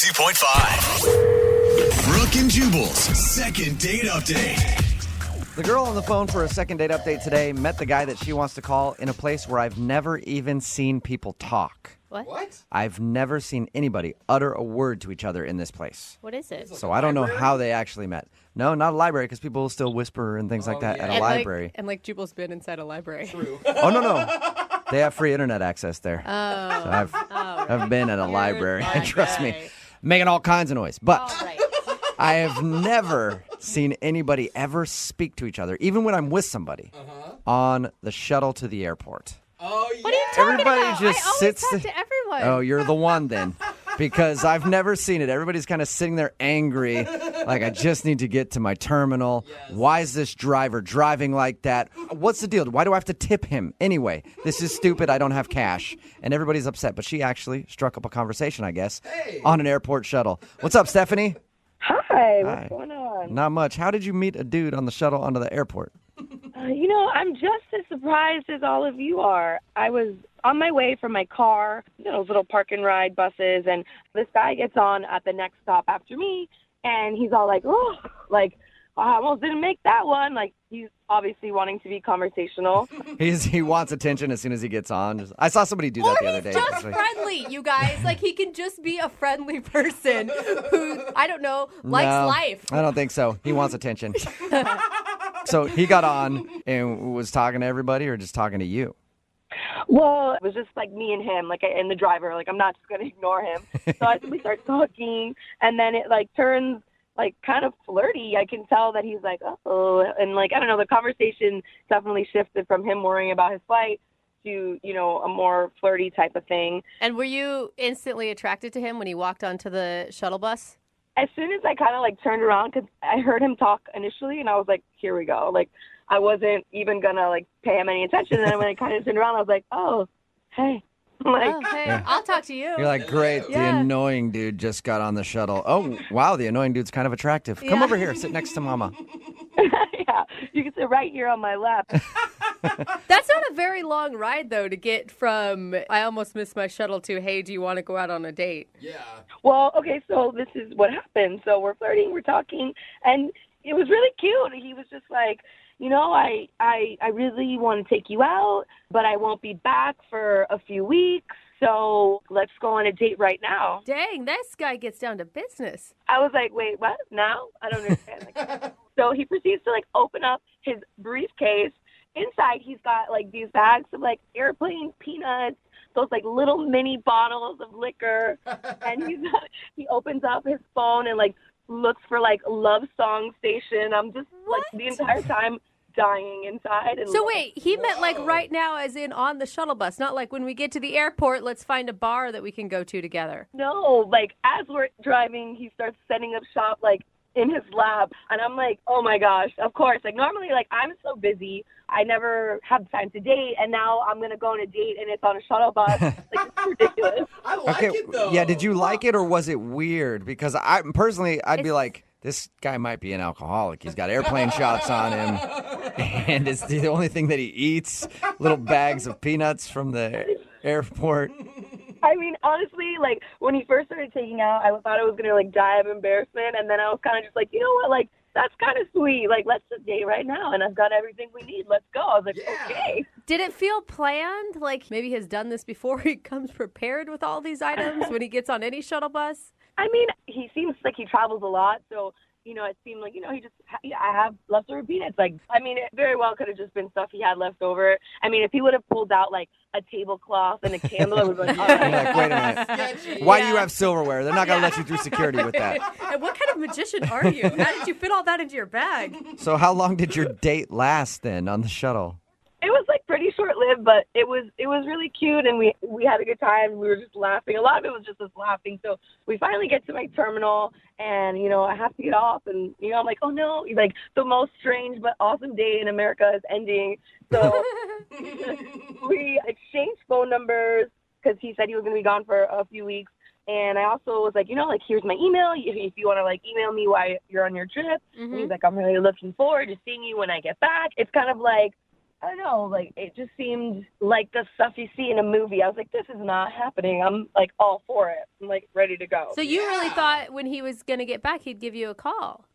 92.5. Brooke and Jubal's second date update. The girl on the phone for a second date update today met the guy that she wants to call in a place where I've never even seen people talk. What? I've never seen anybody utter a word to each other in this place. What is it? So I don't know how they actually met. No, not a library, because people will still whisper and things like that at a library. And Jubal's been inside a library. True. Oh, no. They have free internet access there. So I've been at a library, and trust me, making all kinds of noise. But I have never seen anybody ever speak to each other, even when I'm with somebody, on the shuttle to the airport. Oh, yeah. What are you talking Everybody about? just I always sits talk there. to everyone. Oh, you're the one then. Because I've never seen it. Everybody's kind of sitting there angry, like, I just need to get to my terminal. Yes. Why is this driver driving like that? What's the deal? Why do I have to tip him? Anyway, this is stupid. I don't have cash. And everybody's upset. But she actually struck up a conversation, I guess, on an airport shuttle. What's up, Stephanie? Hi, what's going on? Not much. How did you meet a dude on the shuttle onto the airport? I'm just as surprised as all of you are. I was on my way from my car, those little park and ride buses, and this guy gets on at the next stop after me, and he's all like, I almost didn't make that one. Like, he's obviously wanting to be conversational. He wants attention as soon as he gets on. I saw somebody do that the other day. Or he's just actually. friendly, you guys. Like, he can just be a friendly person who, I don't know, likes No, life. I don't think so. He wants attention. So he got on and was talking to everybody or just talking to you? Well, it was just like me and him, and the driver. I'm not just going to ignore him. So we start talking, and then it turns kind of flirty. I can tell that he's like, oh, and I don't know, the conversation definitely shifted from him worrying about his flight to, a more flirty type of thing. And were you instantly attracted to him when he walked onto the shuttle bus? As soon as I kind of turned around, because I heard him talk initially, and I was like, here we go. I wasn't even going to pay him any attention. And then when I kind of turned around, I was like, oh, hey. Hey, I'll talk to you. You're like, great, the annoying dude just got on the shuttle. Oh, wow, the annoying dude's kind of attractive. Come over here, sit next to Mama. Yeah, you can sit right here on my lap. That's not a very long ride, though, to get from, I almost missed my shuttle to, hey, do you want to go out on a date? Yeah. Well, okay, so this is what happened. So we're flirting, we're talking, and it was really cute. He was just like, I really want to take you out, but I won't be back for a few weeks, so let's go on a date right now. Dang, this guy gets down to business. I was like, wait, what? Now? I don't understand. So he proceeds to open up his briefcase. Inside, he's got these bags of airplane peanuts, those little mini bottles of liquor, and he opens up his phone and looks for love song station. I'm just the entire time dying inside. And so wait, he meant right now, as in on the shuttle bus, not when we get to the airport, let's find a bar that we can go to together. No, as we're driving, he starts setting up shop in his lab, and I'm like, oh my gosh, of course. Normally, I'm so busy, I never have time to date, and now I'm gonna go on a date, and it's on a shuttle bus. It's ridiculous. I like it, though. Yeah, did you like it or was it weird? Because I'd be like, this guy might be an alcoholic. He's got airplane shots on him, and it's the only thing that he eats, little bags of peanuts from the airport. I mean, honestly, when he first started taking out, I thought I was going to, die of embarrassment. And then I was kind of just like, you know what, that's kind of sweet. Let's just date right now. And I've got everything we need. Let's go. I was like, okay. Did it feel planned? Maybe he has done this before. He comes prepared with all these items when he gets on any shuttle bus? I mean, he seems like he travels a lot. So, it seemed like, I have leftover peanuts. It very well could have just been stuff he had left over. I mean, if he would have pulled out, a tablecloth and a candle, I was like, all right. Wait a minute. Sketchy. Why do you have silverware? They're not going to let you through security with that. And what kind of magician are you? How did you fit all that into your bag? So how long did your date last then on the shuttle? It was pretty short-lived, but it was really cute, and we had a good time. We were just laughing. A lot of it was just us laughing. So we finally get to my terminal, and I have to get off, and I'm like, oh no, the most strange but awesome day in America is ending. So we exchanged phone numbers because he said he was going to be gone for a few weeks. And I also was like, here's my email. If you want to email me while you're on your trip. And he's like, I'm really looking forward to seeing you when I get back. It's kind of I don't know, like, it just seemed like the stuff you see in a movie. I was like, this is not happening. I'm, like, all for it. I'm, like, ready to go. So you really thought when he was going to get back, he'd give you a call?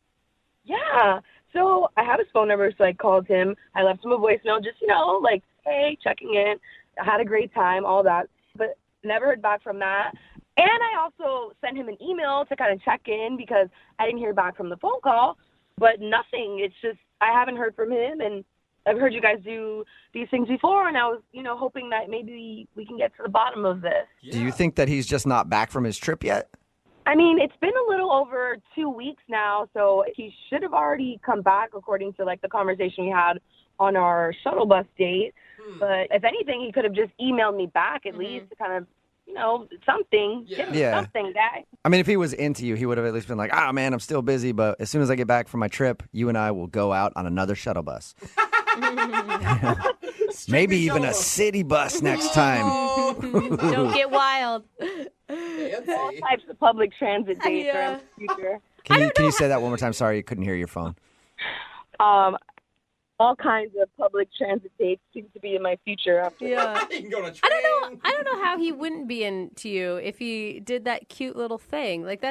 Yeah. So I have his phone number, so I called him. I left him a voicemail, just, like, hey, checking in. I had a great time, all that. But never heard back from that. And I also sent him an email to kind of check in because I didn't hear back from the phone call. But nothing. It's just I haven't heard from him, and I've heard you guys do these things before, and I was, hoping that maybe we can get to the bottom of this. Yeah. Do you think that he's just not back from his trip yet? I mean, it's been a little over 2 weeks now, so he should have already come back according to, like, the conversation we had on our shuttle bus date. But if anything, he could have just emailed me back at least to kind of, something. Yeah. Something, guy. I mean, if he was into you, he would have at least been like, man, I'm still busy, but as soon as I get back from my trip, you and I will go out on another shuttle bus. Maybe even a city bus next time. Don't get wild. All types of public transit dates are in the future. Can you say that one more time? Sorry, I couldn't hear your phone. All kinds of public transit dates seem to be in my future after that. You can go to train. I don't know how he wouldn't be into you if he did that cute little thing. Like,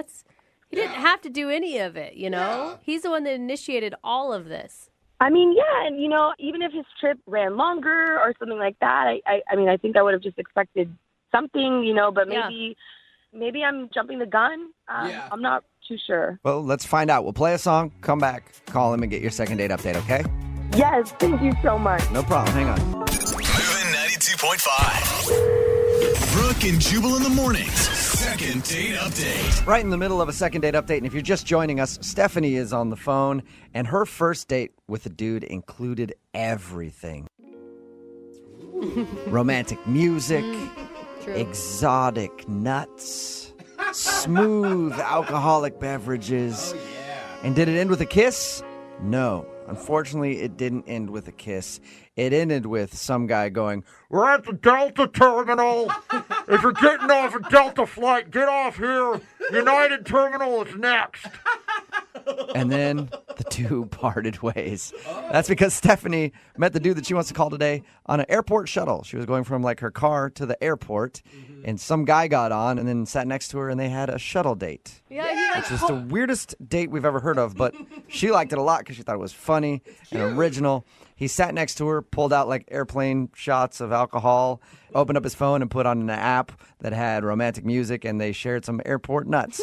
he didn't have to do any of it, Yeah. He's the one that initiated all of this. I mean, yeah, and, even if his trip ran longer or something like that, I think I would have just expected something, but maybe I'm jumping the gun. I'm not too sure. Well, let's find out. We'll play a song, come back, call him, and get your second date update, okay? Yes, thank you so much. No problem. Hang on. Moving 92.5. Brooke and Jubal in the mornings. Second date update. Right in the middle of a second date update, and if you're just joining us, Stephanie is on the phone, and her first date with a dude included everything. Romantic music, exotic nuts, smooth alcoholic beverages. And did it end with a kiss? No. Unfortunately, it didn't end with a kiss. It ended with some guy going, "We're at the Delta terminal. If you're getting off a Delta flight, get off here. United terminal is next." And then the two parted ways. That's because Stephanie met the dude that she wants to call today on an airport shuttle. She was going from like her car to the airport, and some guy got on and then sat next to her, and they had a shuttle date. Which is the weirdest date we've ever heard of, but she liked it a lot because she thought it was funny and original. He sat next to her, pulled out like airplane shots of alcohol, opened up his phone and put on an app that had romantic music, and they shared some airport nuts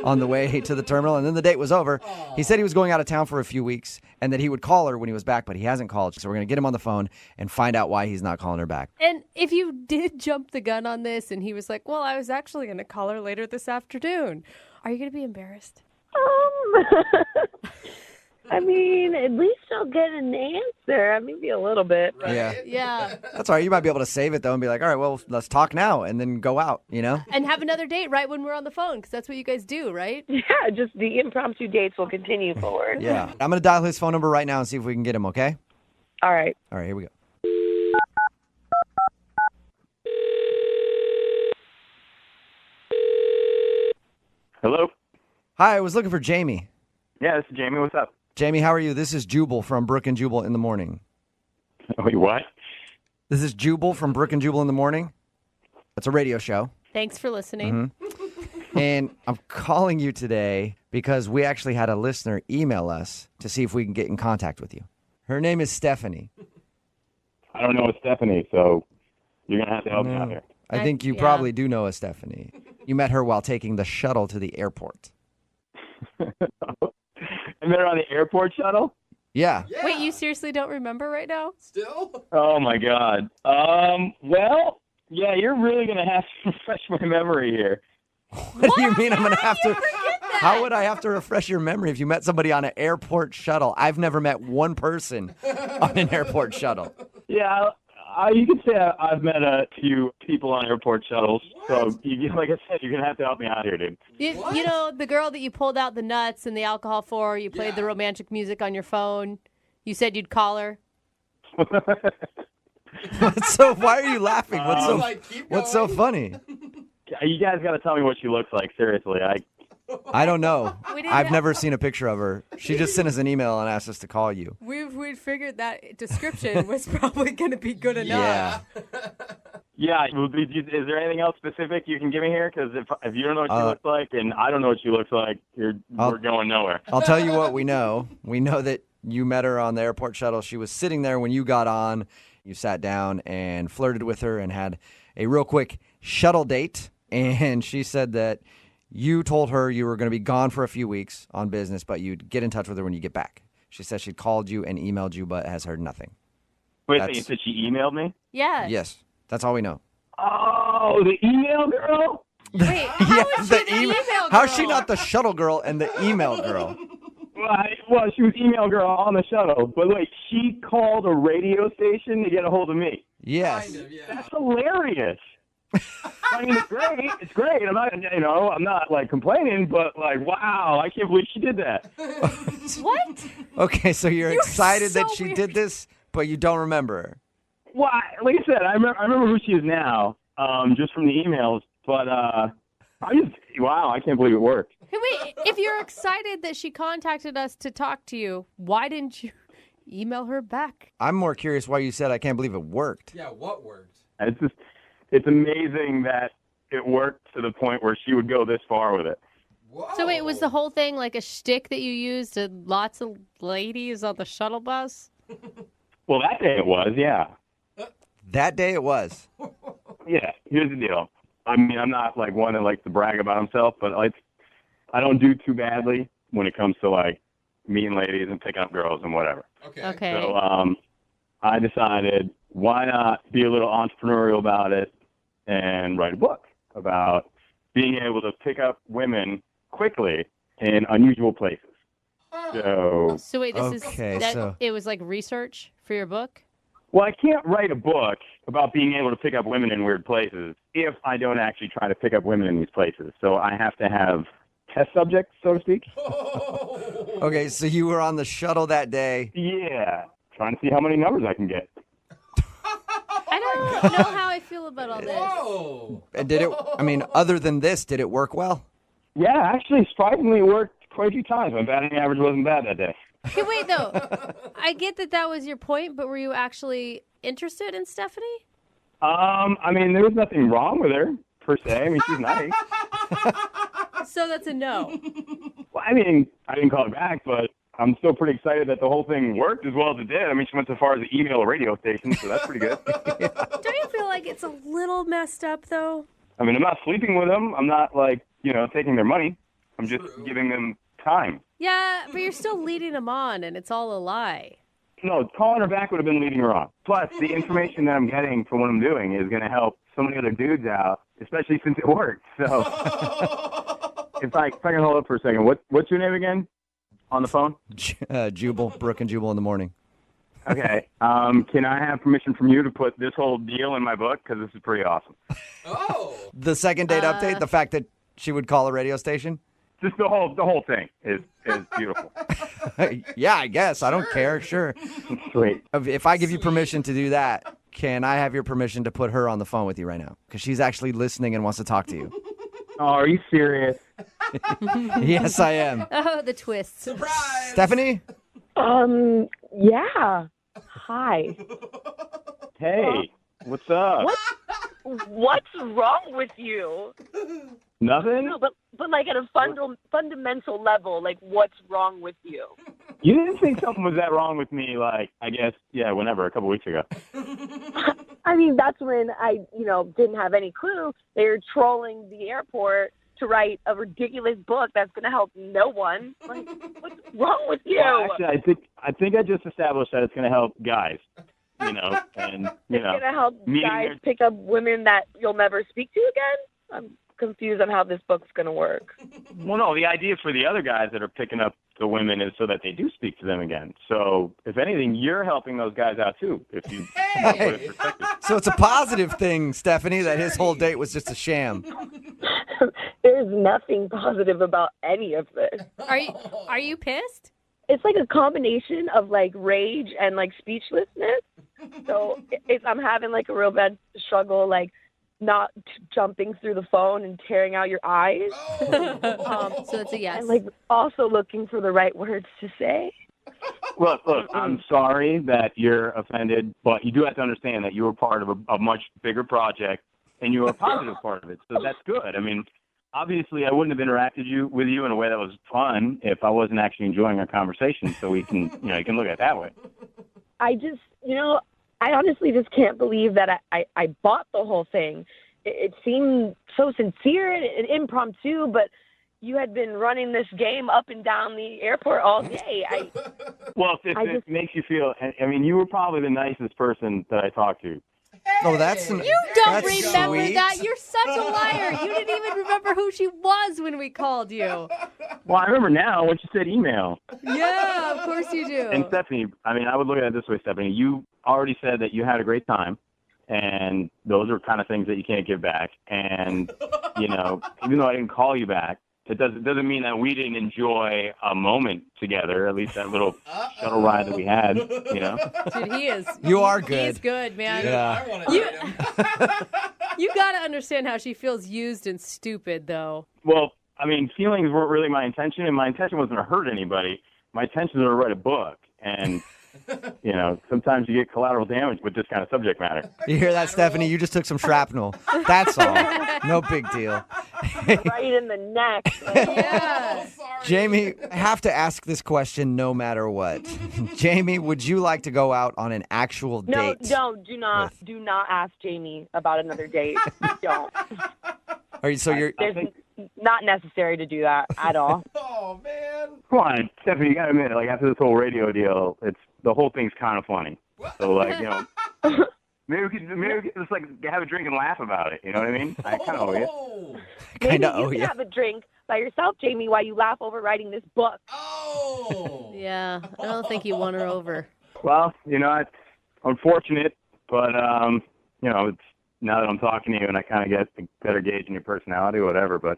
on the way to the terminal, and then the date was over. He said he was going out of town for a few weeks and that he would call her when he was back, but he hasn't called. So we're going to get him on the phone and find out why he's not calling her back. And if you did jump the gun on this and he was like, well, I was actually going to call her later this afternoon, are you going to be embarrassed? I mean, at least I'll get an answer. Maybe a little bit. Right? Yeah. That's all right. You might be able to save it, though, and be like, all right, well, let's talk now, and then go out, And have another date right when we're on the phone, because that's what you guys do, right? Yeah, just the impromptu dates will continue forward. Yeah. I'm going to dial his phone number right now and see if we can get him, okay? All right. All right, here we go. Hello? Hi, I was looking for Jamie. Yeah, this is Jamie. What's up? Jamie, how are you? This is Jubal from Brooke and Jubal in the morning. Wait, what? This is Jubal from Brooke and Jubal in the morning. It's a radio show. Thanks for listening. And I'm calling you today because we actually had a listener email us to see if we can get in contact with you. Her name is Stephanie. I don't know a Stephanie, so you're going to have to help me out here. I think you probably do know a Stephanie. You met her while taking the shuttle to the airport. I met her on the airport shuttle? Yeah. Wait, you seriously don't remember right now? Still? Oh, my God. Well, yeah, you're really going to have to refresh my memory here. What do you mean I'm going to have to? How would I have to refresh your memory if you met somebody on an airport shuttle? I've never met one person on an airport shuttle. Yeah, you could say I've met a few people on airport shuttles. So, like I said, you're going to have to help me out here, dude. You know, the girl that you pulled out the nuts and the alcohol for, you played the romantic music on your phone. You said you'd call her. So why are you laughing? What's so keep what's so going. funny? You guys got to tell me what she looks like. Seriously, I don't know. We didn't I've have- never seen a picture of her. She just sent us an email and asked us to call you. We figured that description was probably going to be good enough. Yeah. Yeah. Is there anything else specific you can give me here? Because if you don't know what she looks like and I don't know what she looks like, we're going nowhere. I'll tell you what we know. We know that you met her on the airport shuttle. She was sitting there when you got on. You sat down and flirted with her and had a real quick shuttle date. And she said that you told her you were going to be gone for a few weeks on business, but you'd get in touch with her when you get back. She said she'd called you and emailed you, but has heard nothing. Wait, so you said she emailed me? Yeah. Yes, that's all we know. Oh, the email girl? Wait, how is she the email girl? How's she not the shuttle girl and the email girl? Well, she was email girl on the shuttle, but wait, she called a radio station to get a hold of me. Yes. Kind of, yeah. That's hilarious. I mean, it's great. It's great. I'm not like complaining, but like, wow, I can't believe she did that. What? Okay, so you're excited so that she weird. did this, but you don't remember her. Well, like I said, I remember who she is now, just from the emails. But I can't believe it worked. Hey, wait, if you're excited that she contacted us to talk to you, why didn't you email her back? I'm more curious why you said I can't believe it worked. Yeah, what worked? It's amazing that it worked to the point where she would go this far with it. Whoa. So wait, was the whole thing like a shtick that you used to lots of ladies on the shuttle bus? Well, that day it was, yeah. That day it was. Yeah, here's the deal. I mean, I'm not like one that likes to brag about himself, but I don't do too badly when it comes to like meeting ladies and picking up girls and whatever. Okay. So I decided, why not be a little entrepreneurial about it and write a book about being able to pick up women quickly in unusual places. So wait, Okay, so- it was like research for your book? Well, I can't write a book about being able to pick up women in weird places if I don't actually try to pick up women in these places. So I have to have test subjects, so to speak. Okay, so you were on the shuttle that day. Yeah, trying to see how many numbers I can get. I don't know how I feel about all this. Whoa. And did it, I mean, other than this, did it work well? Yeah, actually, surprisingly, it worked quite a few times. My batting average wasn't bad that day. Hey, wait, though. I get that was your point, but were you actually interested in Stephanie? I mean, there was nothing wrong with her, per se. I mean, she's nice. So that's a no. Well, I mean, I didn't call her back, but I'm still pretty excited that the whole thing worked as well as it did. I mean, she went so far as to email a radio station, so that's pretty good. Don't you feel like it's a little messed up, though? I mean, I'm not sleeping with them. I'm not, like, taking their money. I'm just giving them time. Yeah, but you're still leading them on, and it's all a lie. No, calling her back would have been leading her on. Plus, the information that I'm getting from what I'm doing is going to help so many other dudes out, especially since it worked. So, if I can hold up for a second, what's your name again on the phone? Jubal, Brooke and Jubal in the morning. Okay. Can I have permission from you to put this whole deal in my book? Because this is pretty awesome. Oh. The second date update, the fact that she would call a radio station? Just the whole thing is beautiful. Yeah, I guess. I don't care. Sure. Sweet. If I give you permission to do that, can I have your permission to put her on the phone with you right now? Because she's actually listening and wants to talk to you. Oh, are you serious? Yes, I am. Oh, the twists. Surprise. Stephanie? Yeah. Hi. Hey, what's up? What's wrong with you? Nothing? No, but like at a fundamental level, like what's wrong with you? You didn't think something was that wrong with me, like, I guess, whenever, a couple weeks ago. I mean, that's when I, didn't have any clue they were trolling the airport to write a ridiculous book that's going to help no one. Like, what's wrong with you? Well, actually, I think I just established that it's going to help guys, and, It's going to help meeting guys their- pick up women that you'll never speak to again? I'm confused on how this book's going to work. Well, no, the idea for the other guys that are picking up the women is so that they do speak to them again. So, if anything, you're helping those guys out, too, if you put it in perspective. So it's a positive thing, Stephanie, that his whole date was just a sham. There's nothing positive about any of this. Are you pissed? It's like a combination of like rage and like speechlessness. So I'm having like a real bad struggle, like not jumping through the phone and tearing out your eyes. So that's a yes. And like also looking for the right words to say. Look, I'm sorry that you're offended, but you do have to understand that you were part of a much bigger project, and you were a positive part of it. So that's good. I mean, obviously, I wouldn't have interacted with you in a way that was fun if I wasn't actually enjoying our conversation. So we can, you can look at it that way. I just, I honestly just can't believe that I bought the whole thing. It seemed so sincere and impromptu, but you had been running this game up and down the airport all day. Well, if it makes you feel, I mean, you were probably the nicest person that I talked to. Oh, that's You don't that's remember sweet. that. You're such a liar. You didn't even remember who she was when we called you. Well, I remember now when she said email. Yeah, of course you do. And Stephanie, I mean, I would look at it this way, Stephanie. You already said that you had a great time, and those are kind of things that you can't give back. And, even though I didn't call you back, it doesn't mean that we didn't enjoy a moment together, at least that little shuttle ride that we had, Dude, he is. You are good. He's good, man. Yeah. I want to You got to understand how she feels used and stupid, though. Well, I mean, feelings weren't really my intention, and my intention wasn't to hurt anybody. My intention was to write a book, and, sometimes you get collateral damage with this kind of subject matter. You hear that, Stephanie? You just took some shrapnel. That's all. No big deal. Right in the neck. Yeah. Jamie, I have to ask this question no matter what. Jamie, would you like to go out on an actual No, date? do not ask Jamie about another date. Don't. You're There's not necessary to do that at all. Oh, man. Come on, Stephanie, you got to admit, like, after this whole radio deal, the whole thing's kind of funny. So, like, maybe we could just, like, have a drink and laugh about it. You know what I mean? I kind of owe you. Oh. kind of Maybe you owe can you. have a drink by yourself, Jamie, while you laugh over writing this book. Oh. Yeah, I don't think you won her over. Well, it's unfortunate, but, it's now that I'm talking to you and I kind of get a better gauge in your personality or whatever, but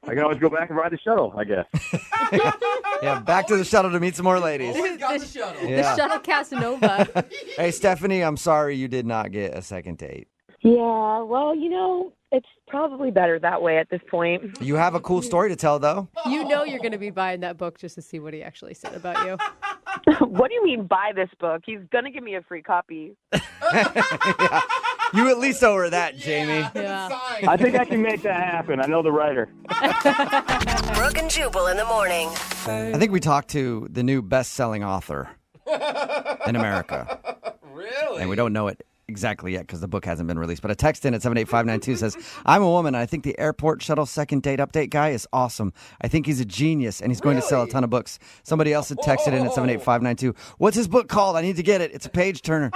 I can always go back and ride the shuttle, I guess. Yeah, back to the shuttle to meet some more ladies. Always got the shuttle. Yeah. The Shuttle Casanova. Hey, Stephanie, I'm sorry you did not get a second date. Yeah, well, it's probably better that way at this point. You have a cool story to tell, though. You know you're going to be buying that book just to see what he actually said about you. What do you mean buy this book? He's going to give me a free copy. Yeah. You at least owe her that, Jamie. Yeah. Sign. I think I can make that happen. I know the writer. Brooke and Jubal in the morning. I think we talked to the new best-selling author in America. Really? And we don't know it exactly yet because the book hasn't been released. But a text in at 78592 says, I'm a woman, and I think the airport shuttle second date update guy is awesome. I think he's a genius, and he's going to sell a ton of books. Somebody else had texted in at 78592. What's his book called? I need to get it. It's a page turner.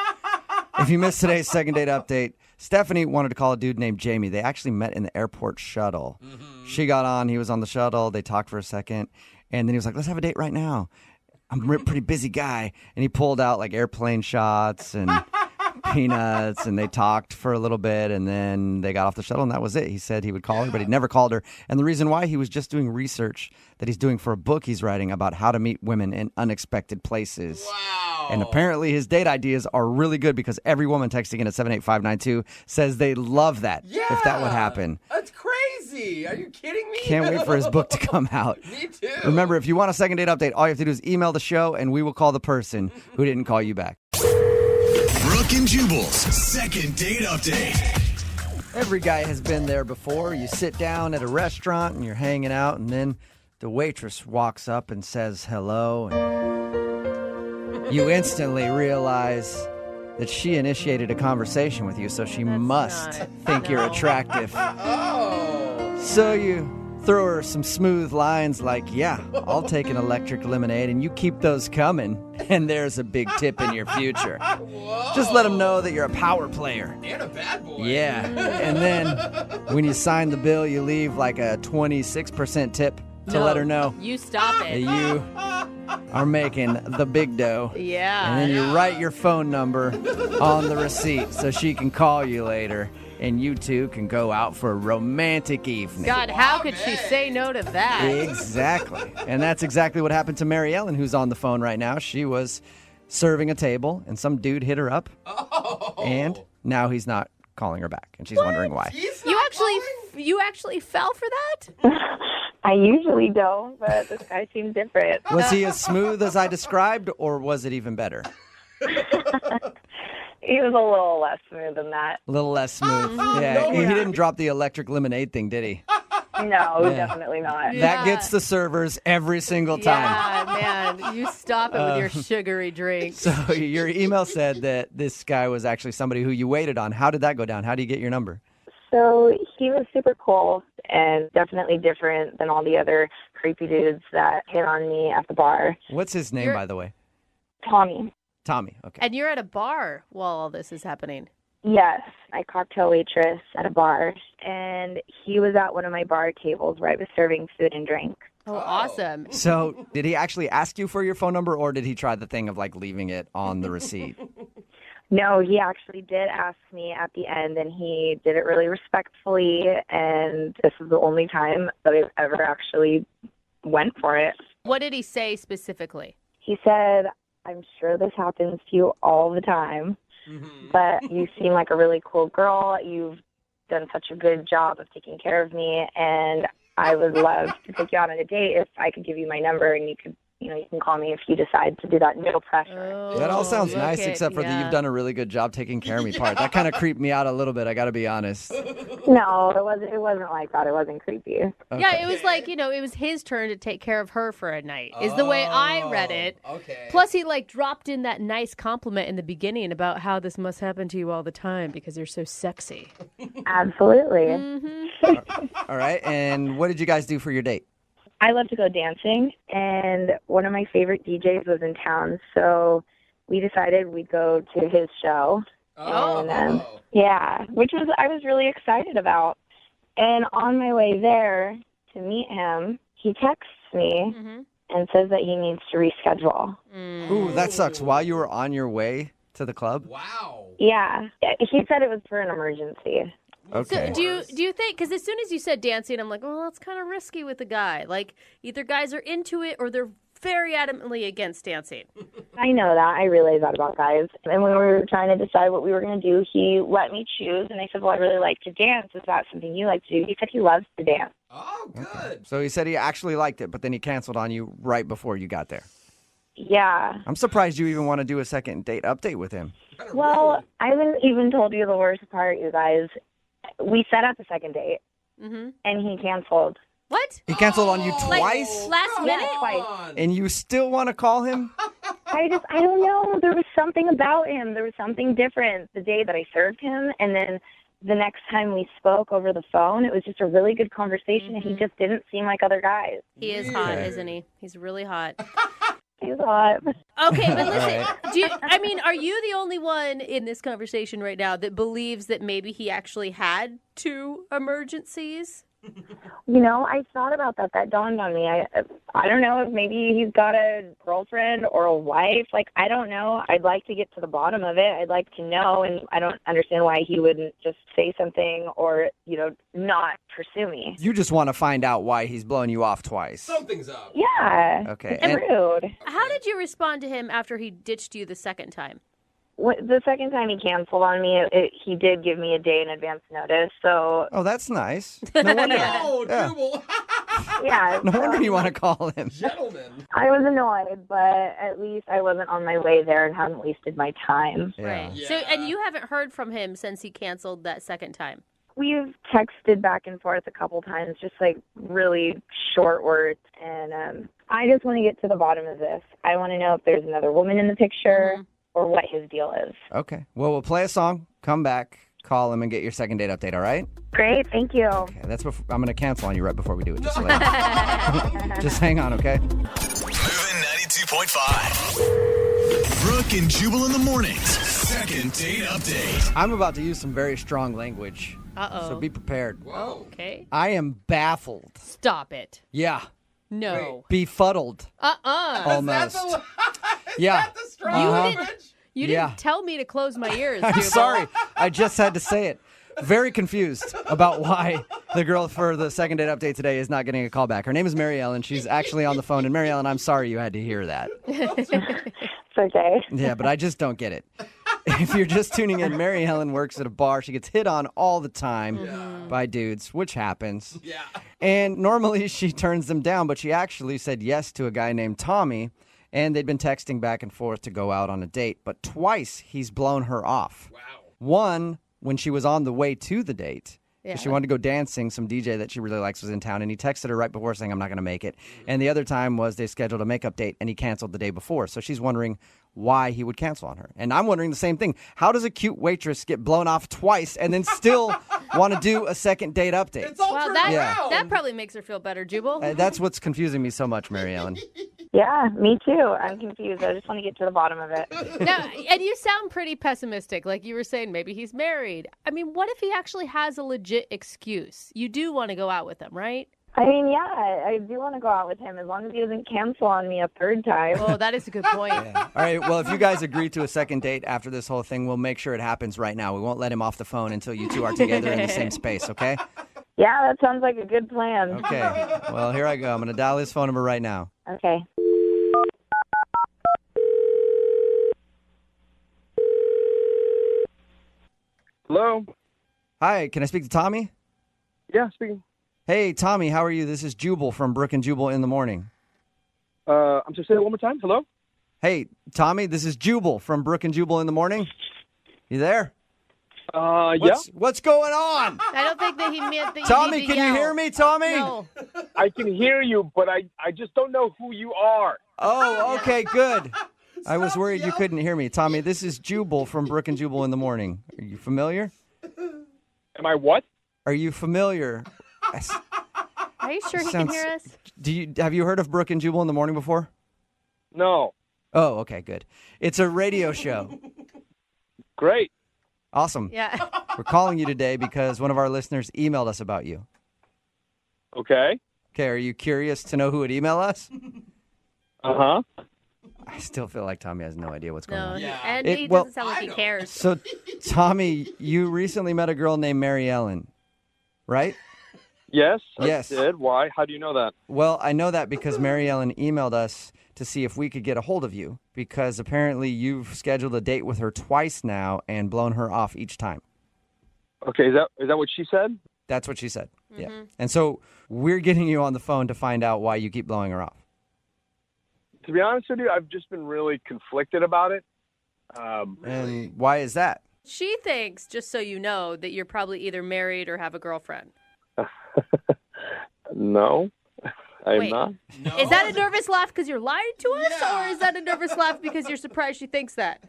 If you missed today's second date update, Stephanie wanted to call a dude named Jamie. They actually met in the airport shuttle. Mm-hmm. She got on. He was on the shuttle. They talked for a second. And then he was like, let's have a date right now. I'm a pretty busy guy. And he pulled out like airplane shots and peanuts. And they talked for a little bit. And then they got off the shuttle. And that was it. He said he would call her, but he never called her. And the reason why, he was just doing research that he's doing for a book he's writing about how to meet women in unexpected places. Wow. And apparently his date ideas are really good because every woman texting in at 78592 says they love that if that would happen. That's crazy. Are you kidding me? Can't wait for his book to come out. Me too. Remember, if you want a second date update, all you have to do is email the show and we will call the person who didn't call you back. Brooke and Jubal's second date update. Every guy has been there before. You sit down at a restaurant and you're hanging out, and then the waitress walks up and says hello, and you instantly realize that she initiated a conversation with you, so she must think you're attractive. Oh. So you throw her some smooth lines like, yeah, I'll take an electric lemonade, and you keep those coming, and there's a big tip in your future. Whoa. Just let them know that you're a power player. And a bad boy. Yeah. And then when you sign the bill, you leave like a 26% tip to let her know You stop that it. you are making the big dough. Yeah. And then you write your phone number on the receipt so she can call you later, and you two can go out for a romantic evening. God, how could she say no to that? Exactly. And that's exactly what happened to Mary Ellen, who's on the phone right now. She was serving a table, and some dude hit her up, and now he's not calling her back, and she's wondering why. He's You not actually, calling? you actually fell for that? I usually don't, but this guy seems different. Was he as smooth as I described, or was it even better? He was a little less smooth than that. A little less smooth. Yeah, he didn't drop the electric lemonade thing, did he? No, definitely not. That gets the servers every single time. Yeah, man. You stop it with your sugary drinks. So your email said that this guy was actually somebody who you waited on. How did that go down? How do you get your number? So he was super cool and definitely different than all the other creepy dudes that hit on me at the bar. What's his name, by the way? Tommy. Tommy. Okay. And you're at a bar while all this is happening. Yes, I cocktail waitress at a bar, and he was at one of my bar tables where I was serving food and drink. Oh, awesome. So did he actually ask you for your phone number, or did he try the thing of like leaving it on the receipt? No, he actually did ask me at the end, and he did it really respectfully, and this is the only time that I've ever actually went for it. What did he say specifically? He said, "I'm sure this happens to you all the time, but you seem like a really cool girl. You've done such a good job of taking care of me, and I would love to take you out on a date if I could give you my number, and you could, you can call me if you decide to do that. No pressure." That all sounds look nice, it, except for the yeah. you've done a really good job taking care of me part. That kind of creeped me out a little bit, I got to be honest. No, it wasn't like that. It wasn't creepy. Yeah, it was like, it was his turn to take care of her for a night, is the way I read it. Okay. Plus, he dropped in that nice compliment in the beginning about how this must happen to you all the time because you're so sexy. Absolutely. All right, and what did you guys do for your date? I love to go dancing, and one of my favorite DJs was in town, so we decided we'd go to his show. Oh. And, which I was really excited about. And on my way there to meet him, he texts me and says that he needs to reschedule. Ooh, that sucks. While you were on your way to the club? Wow. Yeah, he said it was for an emergency. Okay. So do you think, because as soon as you said dancing, I'm like, well, that's kind of risky with a guy. Like, either guys are into it or they're very adamantly against dancing. I know that. I realize that about guys. And when we were trying to decide what we were going to do, he let me choose. And I said, well, I really like to dance. Is that something you like to do? He said he loves to dance. Oh, good. So he said he actually liked it, but then he canceled on you right before you got there. Yeah. I'm surprised you even want to do a second date update with him. Well, I haven't even told you the worst part, you guys. We set up a second date, and he canceled. What? He canceled on you twice? Last minute? Twice. And you still want to call him? I don't know. There was something about him. There was something different the day that I served him, and then the next time we spoke over the phone, it was just a really good conversation, and he just didn't seem like other guys. He is hot, isn't he? He's really hot. He was hot. Okay, but listen, are you the only one in this conversation right now that believes that maybe he actually had 2 emergencies? I thought about that. That dawned on me. I don't know if maybe he's got a girlfriend or a wife. I don't know. I'd like to get to the bottom of it. I'd like to know, and I don't understand why he wouldn't just say something or, not pursue me. You just want to find out why he's blowing you off twice. Something's up. Yeah. Okay. And rude. How did you respond to him after he ditched you the second time? The second time he canceled on me, he did give me a day in advance notice. So, Oh, that's nice. No wonder. Oh, Yeah. Jubal. yeah. No wonder you want to call him. Gentlemen. I was annoyed, but at least I wasn't on my way there and hadn't wasted my time. Yeah. Right. So, and you haven't heard from him since he canceled that second time? We've texted back and forth a couple times, just really short words. And I just want to get to the bottom of this. I want to know if there's another woman in the picture or what his deal is. Okay. Well, we'll play a song, come back, call him, and get your second date update, all right? Great, thank you. Okay, that's before, I'm going to cancel on you right before we do it. Just, so just hang on, okay? Moving 92.5. Brooke and Jubal in the mornings. Second date update. I'm about to use some very strong language. Uh-oh. So be prepared. Whoa. Okay. I am baffled. Stop it. Yeah. No. Befuddled. Almost. Yeah. That's the strong language. You Yeah. didn't tell me to close my ears, I'm Jubal. sorry. I just had to say it. Very confused about why the girl for the second date update today is not getting a call back. Her name is Mary Ellen. She's actually on the phone. And Mary Ellen, I'm sorry you had to hear that. It's okay. Yeah, but I just don't get it. if you're just tuning in, Mary Ellen works at a bar. She gets hit on all the time by dudes, which happens. Yeah. And normally she turns them down, but she actually said yes to a guy named Tommy, and they'd been texting back and forth to go out on a date. But twice he's blown her off. Wow. One, when she was on the way to the date. Yeah. She wanted to go dancing. Some DJ that she really likes was in town, and he texted her right before saying, I'm not going to make it. And the other time was they scheduled a makeup date, and he canceled the day before. So she's wondering why he would cancel on her. And I'm wondering the same thing. How does a cute waitress get blown off twice and then still want to do a second date update? It's all Well, turned Yeah. around. that probably makes her feel better, Jubal. That's what's confusing me so much, Mary Ellen. Yeah, me too. I'm confused. I just want to get to the bottom of it. Now, and you sound pretty pessimistic. Like you were saying, maybe he's married. I mean, what if he actually has a legit excuse? You do want to go out with him, right? I mean, yeah, I do want to go out with him as long as he doesn't cancel on me a third time. Oh, that is a good point. All right, well, if you guys agree to a second date after this whole thing, we'll make sure it happens right now. We won't let him off the phone until you two are together in the same space, okay? Yeah, that sounds like a good plan. Okay. Well, here I go. I'm going to dial his phone number right now. Okay. Hello? Hi, can I speak to Tommy? Yeah, speaking. Hey, Tommy, how are you? This is Jubal from Brooke and Jubal in the morning. I'm sorry, say that one more time. Hello? Hey, Tommy, this is Jubal from Brooke and Jubal in the morning. You there? Yeah. What's going on? I don't think that he meant that you Tommy, need to can you yell. hear me, Tommy? No. I can hear you, but I just don't know who you are. Oh, okay, good. I was worried you couldn't hear me. Tommy, this is Jubal from Brooke and Jubal in the morning. Are you familiar? Am I what? Are you familiar? Are you sure he Sounds- can hear us? Have you heard of Brooke and Jubal in the morning before? No. Oh, okay, good. It's a radio show. Great. Awesome. Yeah. We're calling you today because one of our listeners emailed us about you. Okay. Okay, are you curious to know who would email us? Uh-huh. I still feel like Tommy has no idea what's going No, on. Yeah. and It- he well- doesn't sound like he cares. So, Tommy, you recently met a girl named Mary Ellen, right? Yes, Yes. I did. Why? How do you know that? Well, I know that because Mary Ellen emailed us to see if we could get a hold of you because apparently you've scheduled a date with her twice now and blown her off each time. Okay, is that what she said? That's what she said. Yeah. And so we're getting you on the phone to find out why you keep blowing her off. To be honest with you, I've just been really conflicted about it. And why is that? She thinks, just so you know, that you're probably either married or have a girlfriend. No, I am Wait. not. No. Is that a nervous laugh because you're lying to us, Yeah. or is that a nervous laugh because you're surprised she thinks that?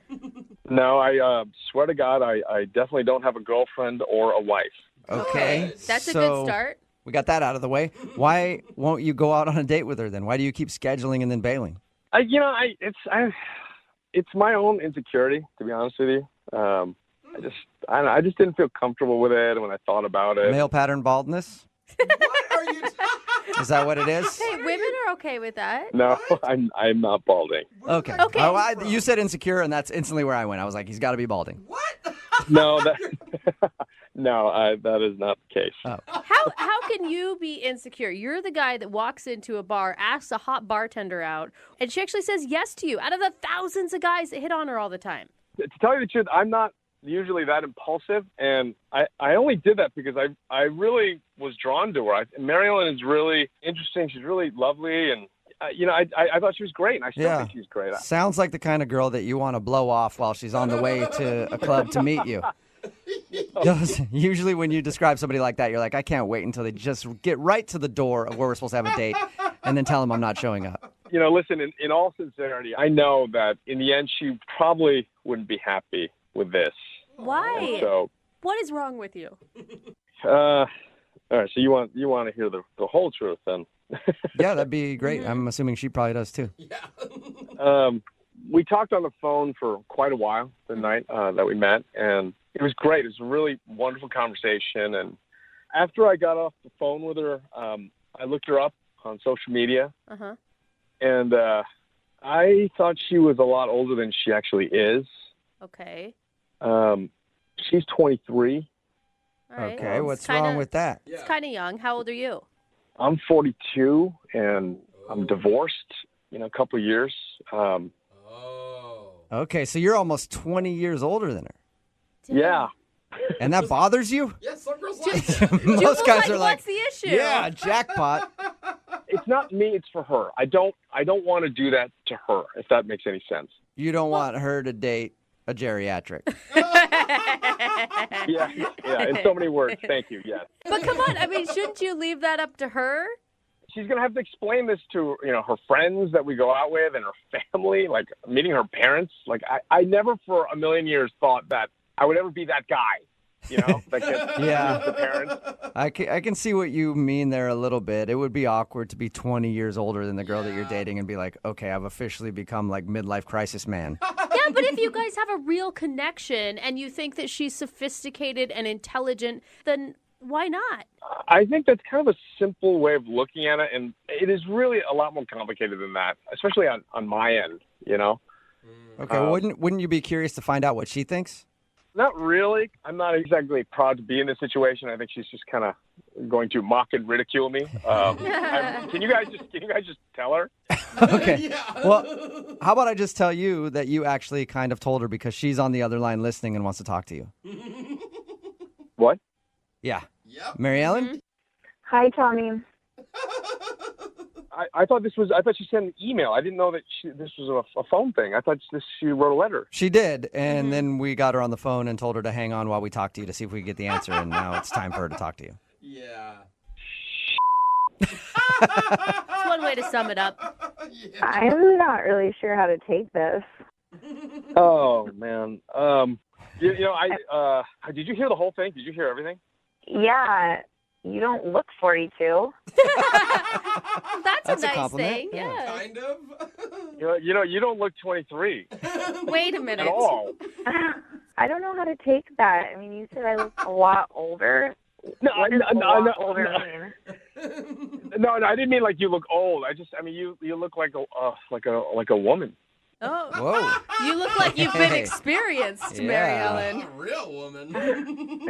No, I swear to God, I definitely don't have a girlfriend or a wife. Okay. That's a so good start. We got that out of the way. Why won't you go out on a date with her then? Why do you keep scheduling and then bailing? It's my own insecurity, to be honest with you. I just didn't feel comfortable with it when I thought about it. Male pattern baldness? What are you Is that what it is? Hey, women are okay with that. No, I'm not balding. Okay. Okay. Oh, you said insecure, and that's instantly where I went. I was like, he's got to be balding. What? No, that is not the case. Oh. How can you be insecure? You're the guy that walks into a bar, asks a hot bartender out, and she actually says yes to you out of the thousands of guys that hit on her all the time. To tell you the truth, I'm not usually that impulsive, and I only did that because I really was drawn to her. Mary Ellen is really interesting. She's really lovely, and I thought she was great, and I still think she's great. Sounds like the kind of girl that you want to blow off while she's on the way to a club to meet you. Usually when you describe somebody like that, you're like, I can't wait until they just get right to the door of where we're supposed to have a date and then tell them I'm not showing up. Listen, in all sincerity, I know that in the end she probably wouldn't be happy with this. Why? So, What is wrong with you? all right, so you want to hear the whole truth then? Yeah, that'd be great. I'm assuming she probably does too. We talked on the phone for quite a while the night that we met, and it was great. It was a really wonderful conversation. And after I got off the phone with her, I looked her up on social media, Uh-huh. and I thought she was a lot older than she actually is. Okay. She's 23. All right. Okay, It's what's kinda- wrong with that? It's kind of young. How old are you? I'm 42, and I'm divorced in a couple of years. Oh. Okay, so you're almost 20 years older than her. Yeah. And that bothers you? Yeah, some girls like that. Most guys are like, what's the issue? yeah, jackpot. It's not me, it's for her. I don't want to do that to her, if that makes any sense. You don't want her to date a geriatric. Yeah, in so many words. Thank you, yes. But come on, I mean, shouldn't you leave that up to her? She's going to have to explain this to, her friends that we go out with and her family, like meeting her parents. Like, I never for a million years thought that I would ever be that guy, that gets the parents. I can see what you mean there a little bit. It would be awkward to be 20 years older than the girl that you're dating and be like, okay, I've officially become like midlife crisis man. Yeah, but if you guys have a real connection and you think that she's sophisticated and intelligent, then why not? I think that's kind of a simple way of looking at it, and it is really a lot more complicated than that, especially on my end, Okay, wouldn't you be curious to find out what she thinks? Not really. I'm not exactly proud to be in this situation. I think she's just kind of going to mock and ridicule me. Can you guys just tell her? Okay. Well, how about I just tell you that you actually kind of told her because she's on the other line listening and wants to talk to you. What? Yeah. Yep. Mary Ellen? Mm-hmm. Hi, Tommy. I thought she sent an email. I didn't know that this was a phone thing. I thought she wrote a letter. She did, and then we got her on the phone and told her to hang on while we talked to you to see if we could get the answer, and now it's time for her to talk to you. Yeah. That's one way to sum it up. Yeah. I'm not really sure how to take this. Oh man. Did you hear the whole thing? Did you hear everything? Yeah, you don't look 42. That's a nice compliment. thing. Yeah. Kind of. You don't look 23 Wait a minute. at all. I don't know how to take that. I mean, you said I look a lot older. No, What does a lot older no. mean? No, I didn't mean like you look old. You look like a woman. Oh, Whoa. you look like you've been Hey. experienced, Yeah. Mary A Ellen. real woman.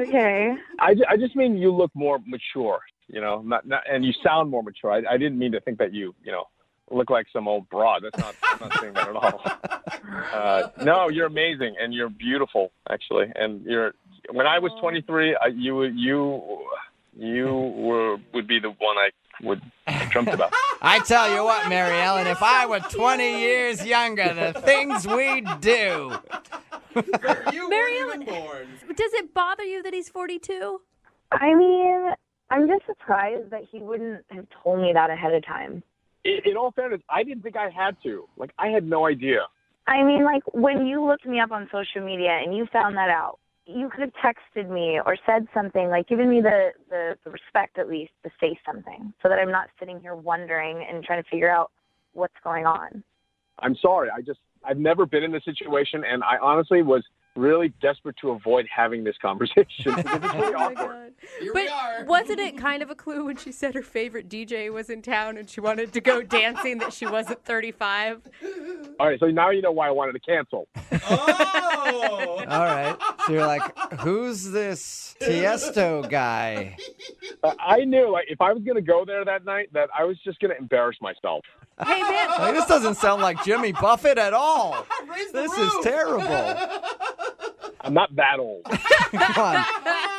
Okay. I just mean you look more mature. Not and you sound more mature. I didn't mean to think that you look like some old broad. I'm not saying that at all. No, you're amazing and you're beautiful actually. And when I was 23, you would be the one I would have dreamt about. I tell you what, Mary Ellen, if I were 20 years younger, the things we'd do. You Mary weren't even born. Does it bother you that he's 42? I mean, I'm just surprised that he wouldn't have told me that ahead of time. In all fairness, I didn't think I had to. Like, I had no idea. I mean, like, when you looked me up on social media and you found that out, you could have texted me or said something, like given me the respect at least to say something so that I'm not sitting here wondering and trying to figure out what's going on. I'm sorry. I've never been in this situation, and I honestly was really desperate to avoid having this conversation because it's really awkward. Here But we are. wasn't it kind of a clue when she said her favorite DJ was in town and she wanted to go dancing that she wasn't 35? All right, so now you know why I wanted to cancel. Oh. All right. So you're like, who's this Tiesto guy? I knew, like, if I was going to go there that night, that I was just going to embarrass myself. Hey, man. Like, this doesn't sound like Jimmy Buffett at all. Raise the This roof. is terrible. I'm not that old. Come on.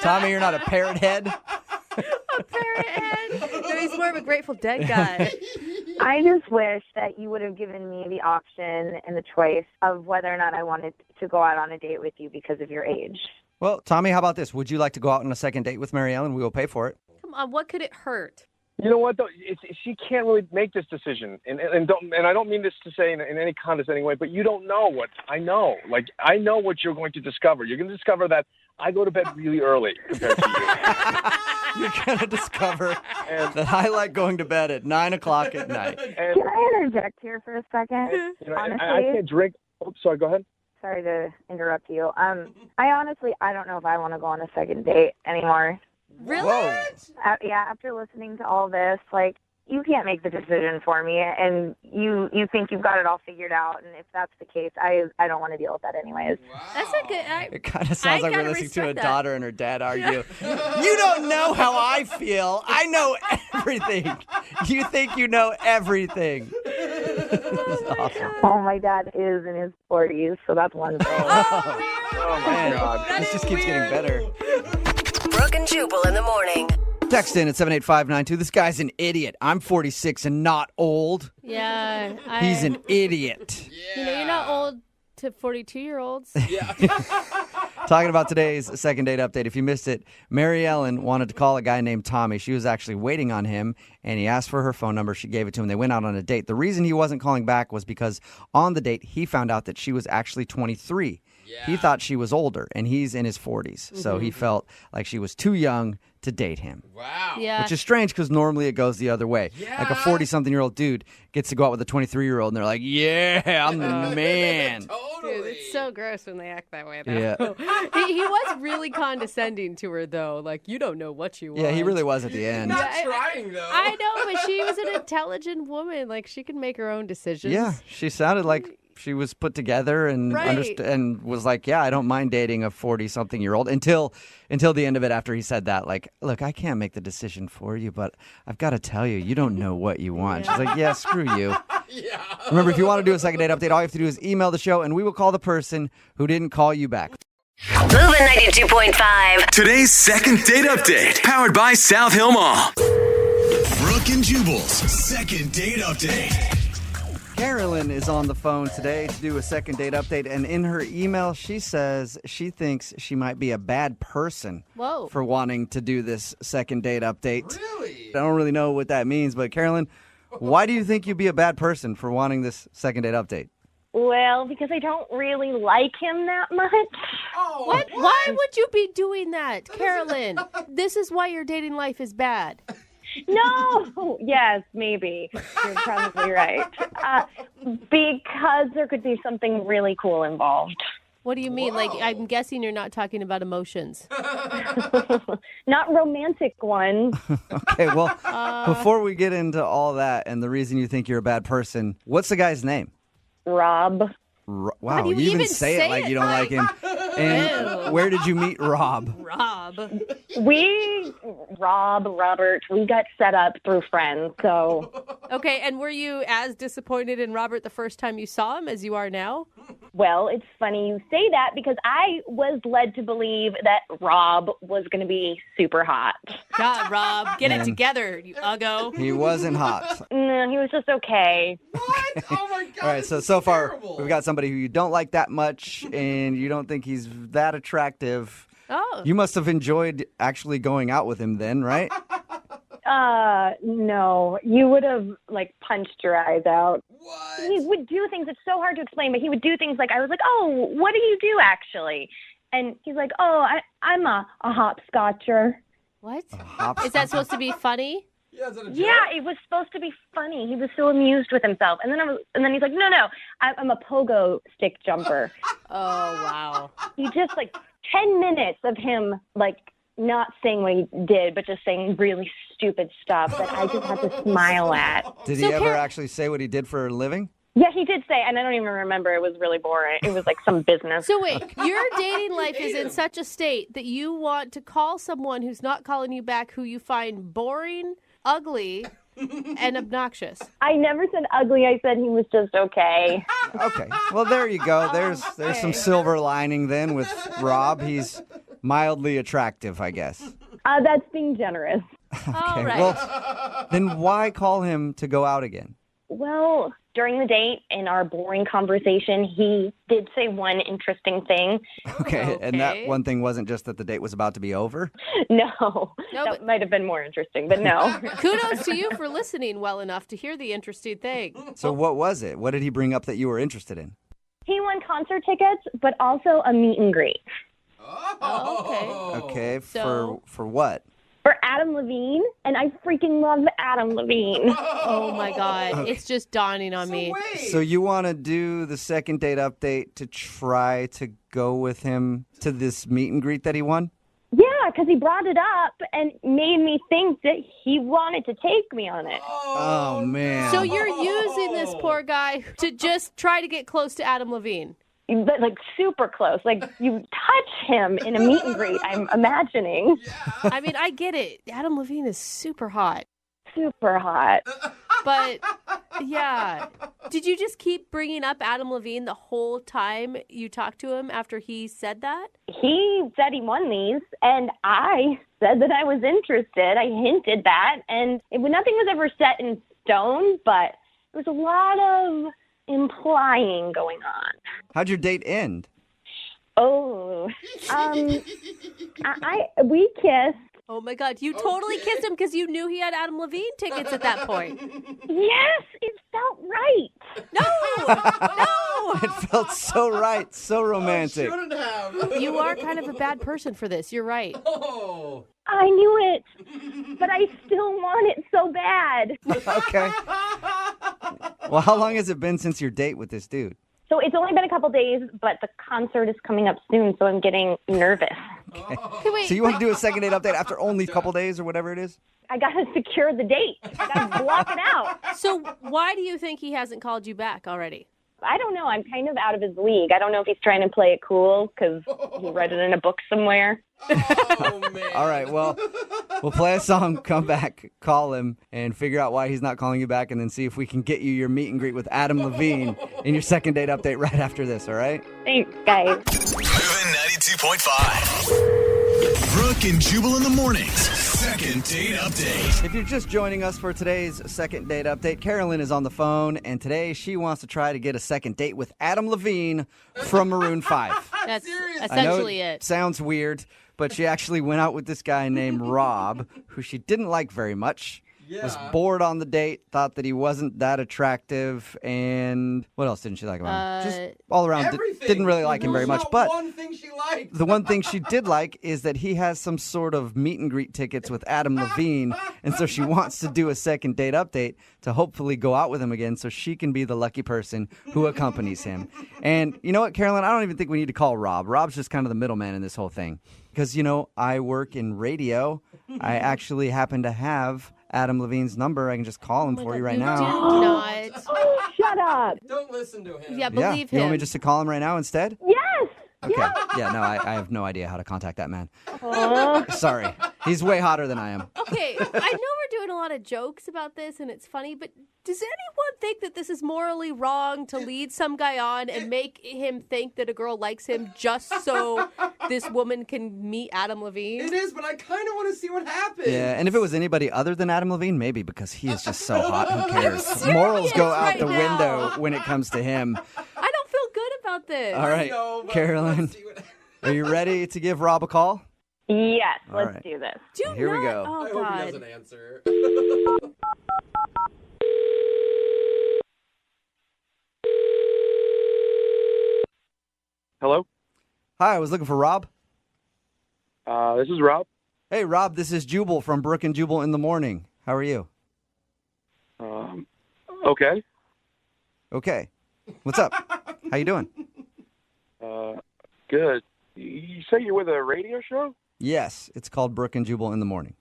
Tommy, you're not a parrot head? A parrot head. No, he's more of a Grateful Dead guy. I just wish that you would have given me the option and the choice of whether or not I wanted to go out on a date with you because of your age. Well, Tommy, how about this? Would you like to go out on a second date with Mary Ellen? We will pay for it. Come on, what could it hurt? You know what, though? She can't really make this decision. And I don't mean this to say in any condescending way, but you don't know what I know. Like, I know what you're going to discover. You're going to discover that I go to bed really early compared to you. You're going to discover that I like going to bed at 9 o'clock at night. And, Can I interject here for a second? and I Honestly, can't drink. Oh, sorry, go ahead. sorry to interrupt you. I don't know if I want to go on a second date anymore. Really? Whoa. After listening to all this, like, you can't make the decision for me, and you think you've got it all figured out, and if that's the case, I don't want to deal with that anyways. Wow. That's a good... It kind of sounds like we're gotta listening to a respect that. daughter and her dad argue. You don't know how I feel. I know everything. You think you know everything. Awesome. Oh, my dad is in his 40s, so that's one thing. Oh my God. This just keeps getting better. Brooke and Jubal in the morning. Text in at 78592. This guy's an idiot. I'm 46 and not old. Yeah. He's an idiot. You know, you're not old to 42-year-olds. Yeah. Talking about today's second date update. If you missed it, Mary Ellen wanted to call a guy named Tommy. She was actually waiting on him, and he asked for her phone number. She gave it to him. They went out on a date. The reason he wasn't calling back was because on the date, he found out that she was actually 23. Yeah. He thought she was older, and he's in his 40s. So he felt like she was too young to date him. Wow. Yeah. Which is strange because normally it goes the other way. Like a Yeah. 40-something-year-old dude gets to go out with a 23-year-old, and they're like, yeah, I'm the man. Totally. Dude, it's so gross when they act that way, though. Yeah. He was really condescending to her, though. Like, you don't know what you want. Yeah, he really was at the end. Not I- trying, though. I know, but she was an intelligent woman. Like, she can make her own decisions. Yeah, she sounded like she was put together and Right. and was like, yeah, I don't mind dating a 40-something-year-old until the end of it after he said that. Like, look, I can't make the decision for you, but I've got to tell you, you don't know what you want. She's like, yeah, screw you. Yeah. Remember, if you want to do a second date update, all you have to do is email the show, and we will call the person who didn't call you back. Moving 92.5. Today's second date update, powered by South Hill Mall. Brooke and Jubal's second date update. Carolyn is on the phone today to do a second date update, and in her email, she says she thinks she might be a bad person Whoa. for wanting to do this second date update. Really? I don't really know what that means, but Carolyn, why do you think you'd be a bad person for wanting this second date update? Well, because I don't really like him that much. Oh, What? Why would you be doing that, Carolyn? This is why your dating life is bad. No. Yes, maybe. You're probably right. Because there could be something really cool involved. What do you mean? Like, Whoa. I'm guessing you're not talking about emotions. Not romantic ones. Okay, well, before we get into all that and the reason you think you're a bad person, what's the guy's name? Rob. Wow, do you even even say say it like it you don't like him. And Ew. where did you meet Rob? Rob. Robert, we got set up through friends, so, Okay, and were you as disappointed in Robert the first time you saw him as you are now? well, it's funny you say that because I was led to believe that Rob was going to be super hot. God, Rob, get Man. it together, you uggo. He wasn't hot. No, he was just okay. What? Oh, my God. All right, this so is far terrible. we've got somebody who you don't like that much and you don't think he's that attractive. Oh. You must have enjoyed actually going out with him then, right? No, you would have, like, punched your eyes out. What? He would do things, it's so hard to explain, but he would do things like, I was like, oh, what do you do actually? And he's like, oh, I'm a hopscotcher. What? Hop- Is that supposed to be funny? Yeah, is that a joke? Yeah, it was supposed to be funny. He was so amused with himself. And then he's like, no, I'm a pogo stick jumper. Oh, wow. He just, like, 10 minutes of him, like, not saying what he did, but just saying really stupid stuff that I just had to smile at. Did So he ever Carol- actually say what he did for a living? Yeah, he did say, and I don't even remember. It was really boring. It was like some business. So wait, your dating life is in such a state that you want to call someone who's not calling you back who you find boring, ugly, and obnoxious. I never said ugly. I said he was just okay. Okay. Well, there you go. There's some Okay. silver lining then with Rob. He's mildly attractive, I guess. That's being generous. All Okay. right. Well, then why call him to go out again? Well, during the date, in our boring conversation, he did say one interesting thing. Okay. And that Okay. one thing wasn't just that the date was about to be over. No, No, that but- might have been more interesting, but no. Kudos to you for listening well enough to hear the interesting thing. So what was it? What did he bring up that you were interested in? He won concert tickets, but also a meet and greet Oh, okay. Okay. So- For what? for Adam Levine, and I freaking love Adam Levine. Oh my God. It's just dawning on me. So you want to do the second date update to try to go with him to this meet and greet that he won? Yeah, because he brought it up and made me think that he wanted to take me on it. Oh, man. So you're using this poor guy to just try to get close to Adam Levine. But, like, super close. Like, you touch him in a meet and greet, I'm imagining. I mean, I get it. Adam Levine is super hot. Super hot. But yeah, Did you just keep bringing up Adam Levine the whole time you talked to him after he said that? He said he won these, and I said that I was interested. I hinted that, and nothing was ever set in stone, but there was a lot of implying going on. How'd your date end? Oh, we kissed. Oh my God, you totally kissed him because you knew he had Adam Levine tickets at that point. Yes, it felt right. No. It felt so right, so romantic. Shouldn't have. You are kind of a bad person for this. You're right. Oh. I knew it, but I still want it so bad. Okay. Well, how long has it been since your date with this dude? So it's only been a couple days, but the concert is coming up soon, so I'm getting nervous. Okay. Okay, wait. So you want to do a second date update after only a couple days or whatever it is? I got to secure the date. I got to block it out. So why do you think he hasn't called you back already? I don't know. I'm kind of out of his league. I don't know if he's trying to play it cool because he read it in a book somewhere. Oh, man. All right, well, we'll play a song, come back, call him, and figure out why he's not calling you back, and then see if we can get you your meet and greet with Adam Levine in your second date update right after this, all right? Thanks, guys. Moving 92.5. Brooke and Jubal in the mornings. Second date update. If you're just joining us for today's second date update, Carolyn is on the phone, and today she wants to try to get a second date with Adam Levine from Maroon 5. That's Seriously? I know essentially it. sounds weird, but she actually went out with this guy named Rob, who she didn't like very much. Was bored on the date, thought that he wasn't that attractive, and what else didn't she like about him? Just all around, Everything. didn't really like him very There's much. not But one thing she liked. the one thing she did like is that he has some sort of meet and greet tickets with Adam Levine, and so she wants to do a second date update to hopefully go out with him again so she can be the lucky person who accompanies him. And you know what, Carolyn? I don't even think we need to call Rob. Rob's just kind of the middleman in this whole thing. Because, you know, I work in radio. I actually happen to have Adam Levine's number. I can just call him for you right now. Do not. Oh, shut up. Don't listen to him. Yeah, believe You him. want me just to call him right now instead? Yes. Okay. Yeah, no, I have no idea how to contact that man. Oh. Sorry. He's way hotter than I am. Okay, I know we're doing a lot of jokes about this and it's funny, but does anyone think that this is morally wrong to lead some guy on and make him think that a girl likes him just so this woman can meet Adam Levine? It is, but I kind of want to see what happens. Yeah, and if it was anybody other than Adam Levine, maybe, because he is just so hot. Who cares? Morals go out right the now. window when it comes to him. I don't feel good about this. All right, No, but Carolyn, let's see what- are you ready to give Rob a call? Yes, All let's right. do this. Do Here we not- go. Oh, I hope he God. doesn't answer. Hello? Hi, I was looking for Rob. This is Rob. Hey, Rob, this is Jubal from Brooke and Jubal in the morning. How are you? Okay. Okay. What's up? How you doing? Good. You say you're with a radio show? Yes, it's called Brooke and Jubal in the morning.